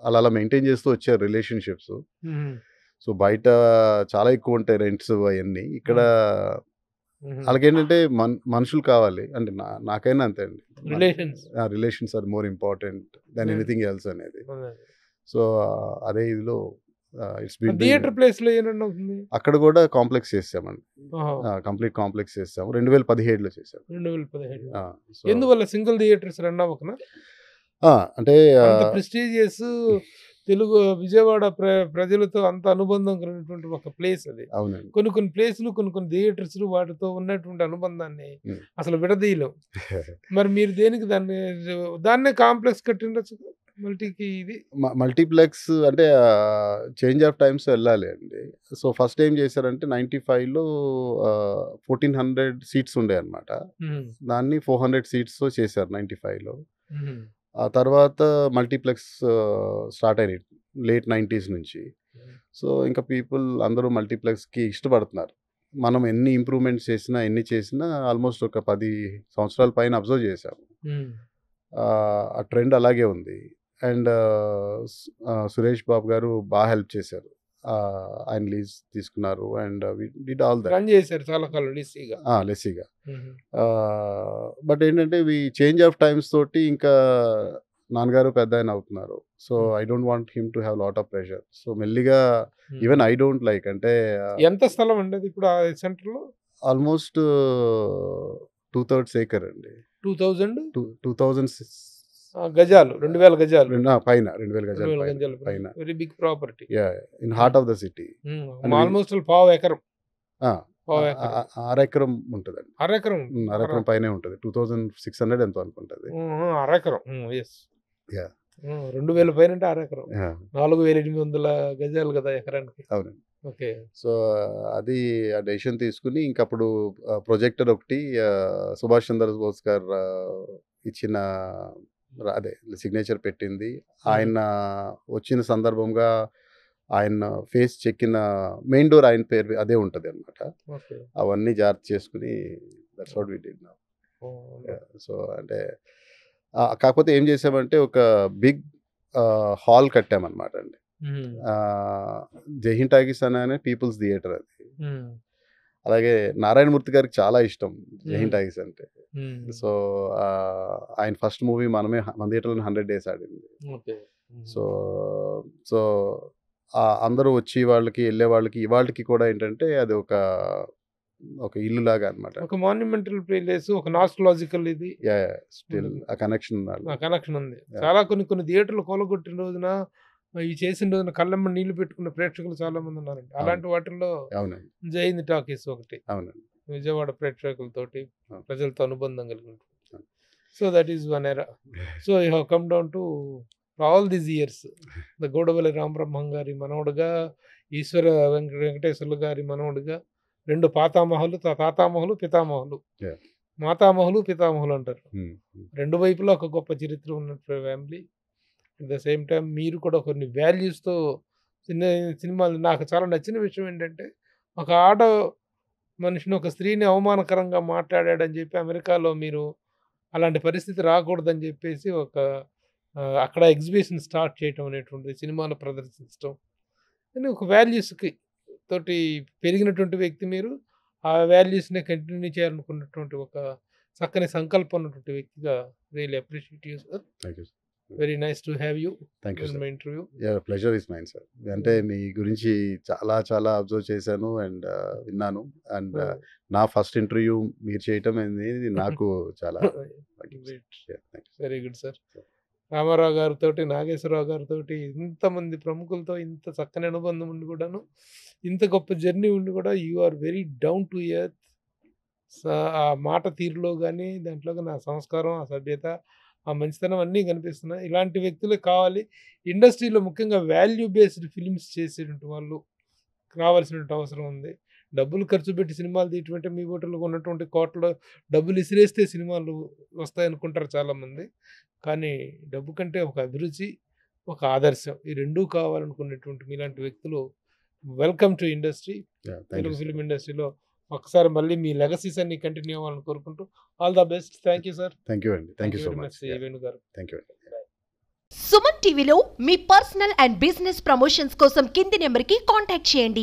అలా మెయింటైన్ చేస్తూ వచ్చారు రిలేషన్షిప్స్. సో బయట చాలా ఎక్కువ ఉంటాయి రెంట్స్ అవన్నీ. ఇక్కడ అలాగేంటంటే మనుషులు కావాలి అంటే నాకైనా అంతే అండి. Relations are more important than anything else అనేది. సో అదే ఇదిలో థియేటర్ ప్లేస్ లో ఏమన్నా అవుతుంది. అక్కడ కూడా కాంప్లెక్స్ చేసామండి. కంప్లీట్ కాంప్లెక్స్ చేసాము. 2017లో చేసాము. 2017. ఎందువల్ల సింగిల్ థియేటర్స్ రన్ అవ్వకనా? అంటే ప్రెస్టీజియస్ తెలుగు విజయవాడ ప్రజలతో అంత అనుబంధం కలిగినటువంటి ఒక ప్లేస్ అది. కొన్ని ప్లేసులు కొన్ని థియేటర్స్ వాటితో ఉన్నటువంటి అనుబంధాన్ని అసలు విడదీయలేం. మరి మీరు దేనికి దాన్నే కాంప్లెక్స్ కట్టిండొచ్చు. మల్టీకి ఇది మల్టీప్లెక్స్ అంటే చేంజ్ ఆఫ్ టైమ్స్ వెళ్ళాలి అండి. సో ఫస్ట్ ఏం చేశారంటే 95లో 1400 సీట్స్ ఉండే అనమాట. దాన్ని 400 సీట్స్తో చేశారు 95లో. ఆ తర్వాత మల్టీప్లెక్స్ స్టార్ట్ అయినాయి లేట్ 90s నుంచి. సో ఇంకా పీపుల్ అందరూ మల్టీప్లెక్స్కి ఇష్టపడుతున్నారు. మనం ఎన్ని ఇంప్రూవ్మెంట్స్ చేసినా ఎన్ని చేసినా ఆల్మోస్ట్ ఒక 10 సంవత్సరాల పైన అబ్జర్వ్ చేశాము. ఆ ట్రెండ్ అలాగే ఉంది. అండ్ సురేష్ బాబు గారు బాగా హెల్ప్ చేశారు. ఆయన లీజ్ తీసుకున్నారు and did all that. Run చేశారు చాలా కాలం లెస్సీగా. బట్ ఏంటంటే చేంజ్ ఆఫ్ టైమ్స్ తోటి ఇంకా నాన్నగారు పెద్ద ఆయన అవుతున్నారు. So I don't want him to have lot of pressure. So మెల్లిగా ఈవెన్ ఐ డోంట్ లైక్ అంటే ఎంత స్థలం ఉండేది ఇప్పుడు ఆ సెంటర్లో? ఆల్మోస్ట్ 2/3 acre అండి. 2000 గజాలు, 2000 గజాలు పైన, 2000 గజాలు పైన. Very big property. In heart of the city. Almost పావు ఎకరం, 6 ఎకరం ఉంటుందండి. 6 ఎకరం, 6 ఎకరం పైనే ఉంటుంది. 2600 ఎంతో అనుకుంటుంది. 6 ఎకరం. 2000 పైన అంటే 6 ఎకరం, 4800 గజాలు కదా ఎకరానికి. అవునండి. ఓకే. సో అది ఆ డెసిషన్ తీసుకుని ఇంకప్పుడు ప్రొజెక్టర్ ఒకటి సుభాష్ చంద్రబోస్ గారు ఇచ్చిన అదే సిగ్నేచర్ పెట్టింది. ఆయన వచ్చిన సందర్భంగా ఆయన ఫేస్ చెక్కిన మెయిన్ డోర్ ఆయన పేరు అదే ఉంటుంది అనమాట. అవన్నీ జాగ్రత్త చేసుకుని that's what we did now. So అంటే కాకపోతే ఏం చేసామంటే ఒక బిగ్ హాల్ కట్టామన్నమాట అండి. జైహింద్ టాకీస్ అనే పీపుల్స్ థియేటర్ అది. అలాగే నారాయణమూర్తి గారికి చాలా ఇష్టం జైహింద్ టాకీస్ అంటే. సో ఆయన ఫస్ట్ మూవీ మన థియేటర్లో 100 days ఆడింది. సో సో అందరూ వచ్చి వాళ్ళకి వెళ్ళే వాళ్ళకి ఇవాళకి కూడా ఏంటంటే అది ఒక ఇల్లు లాగా అనమాట. ఒక మాన్యుమెంటల్ ప్లేస్, ఒక నాస్టాలజికల్ ఇది. స్టిల్ ఆ కనెక్షన్ ఉంది. చాలా కొన్ని థియేటర్లు కూలగొట్టిన రోజున, ఇవి చేసిన రోజున కళ్ళమ్మ నీళ్లు పెట్టుకున్న ప్రేక్షకులు చాలా మంది ఉన్నారండి. అలాంటి వాటిల్లో జైహింద్ టాకీస్ ఒకటి. విజయవాడ ప్రేక్షకులతోటి, ప్రజలతో అనుబంధం కలిగి ఉంటుంది. సో దట్ ఈస్ వన్ ఎరా. So you have come down to all these years. The Gudavalli Ramabrahmam గారి మనవడుగా, ఈశ్వర వెంకటేశ్వర్లు గారి మనవడుగా, 2 తాతామహులు, పితామహులు, మాతామహులు, పితామహులు అంటారు. 2 వైపులా ఒక గొప్ప చరిత్ర ఉన్నట్టు family. At the same time మీరు కూడా కొన్ని వాల్యూస్తో సినిమాలు. నాకు చాలా నచ్చిన విషయం ఏంటంటే, ఒక ఆడ మనిషిని, ఒక స్త్రీని అవమానకరంగా మాట్లాడాడని చెప్పి అమెరికాలో మీరు అలాంటి పరిస్థితి రాకూడదని చెప్పేసి అక్కడ ఎగ్జిబిషన్ స్టార్ట్ చేయటం అనేటువంటిది, సినిమాలో ప్రదర్శించడం అని ఒక వాల్యూస్కి తోటి పెరిగినటువంటి వ్యక్తి మీరు. ఆ వాల్యూస్ని కంటిన్యూ చేయాలనుకున్నటువంటి ఒక చక్కని సంకల్పం ఉన్నటువంటి వ్యక్తిగా really appreciate you sir. Very nice to have you in my interview. Pleasure is mine sir. అంటే మీ గురించి చాలా అబ్జర్వ్ చేశాను అండ్ విన్నాను. అండ్ నా ఫస్ట్ ఇంటర్వ్యూ మీరు చేయటం అనేది నాకు చాలా వెరీ గుడ్ సార్. రామారావు గారితో, నాగేశ్వరరావు గారితో, ఇంతమంది ప్రముఖులతో ఇంత చక్కని అనుబంధం ఉండి కూడాను, ఇంత గొప్ప జర్నీ ఉండి కూడా you are very down to earth. ఆ మాట తీరులో కానీ, దాంట్లో కానీ ఆ సంస్కారం, ఆ సభ్యత, ఆ మంచితనం అన్నీ కనిపిస్తున్నాయి. ఇలాంటి వ్యక్తులే కావాలి ఇండస్ట్రీలో. ముఖ్యంగా వాల్యూ బేస్డ్ ఫిలిమ్స్ చేసేటువంటి వాళ్ళు రావాల్సినటువంటి అవసరం ఉంది. డబ్బులు ఖర్చు పెట్టి సినిమాలు తీయటంటే మీ హోటల్లో ఉన్నటువంటి కోట్ల డబ్బులు ఇసిరేస్తే సినిమాలు వస్తాయనుకుంటారు చాలామంది. కానీ డబ్బు కంటే ఒక అభిరుచి, ఒక ఆదర్శం, ఈ రెండూ కావాలనుకునేటువంటి మీలాంటి వ్యక్తులు welcome to industry. Telugu film ఇండస్ట్రీలో ఒకసారి మళ్ళీ మీ లెగసీస్ అన్ని కంటిన్యూ అవ్వాలని కోరుకుంటూ all the best. Thank you sir. Thank you అండి. Thank you so much Venu గారు. థ్యాంక్ యూ అండి. సుమన్ టీవీలో మీ పర్సనల్ అండ్ బిజినెస్ ప్రమోషన్స్ కోసం కింది నెంబర్కి కాంటాక్ట్ చేయండి.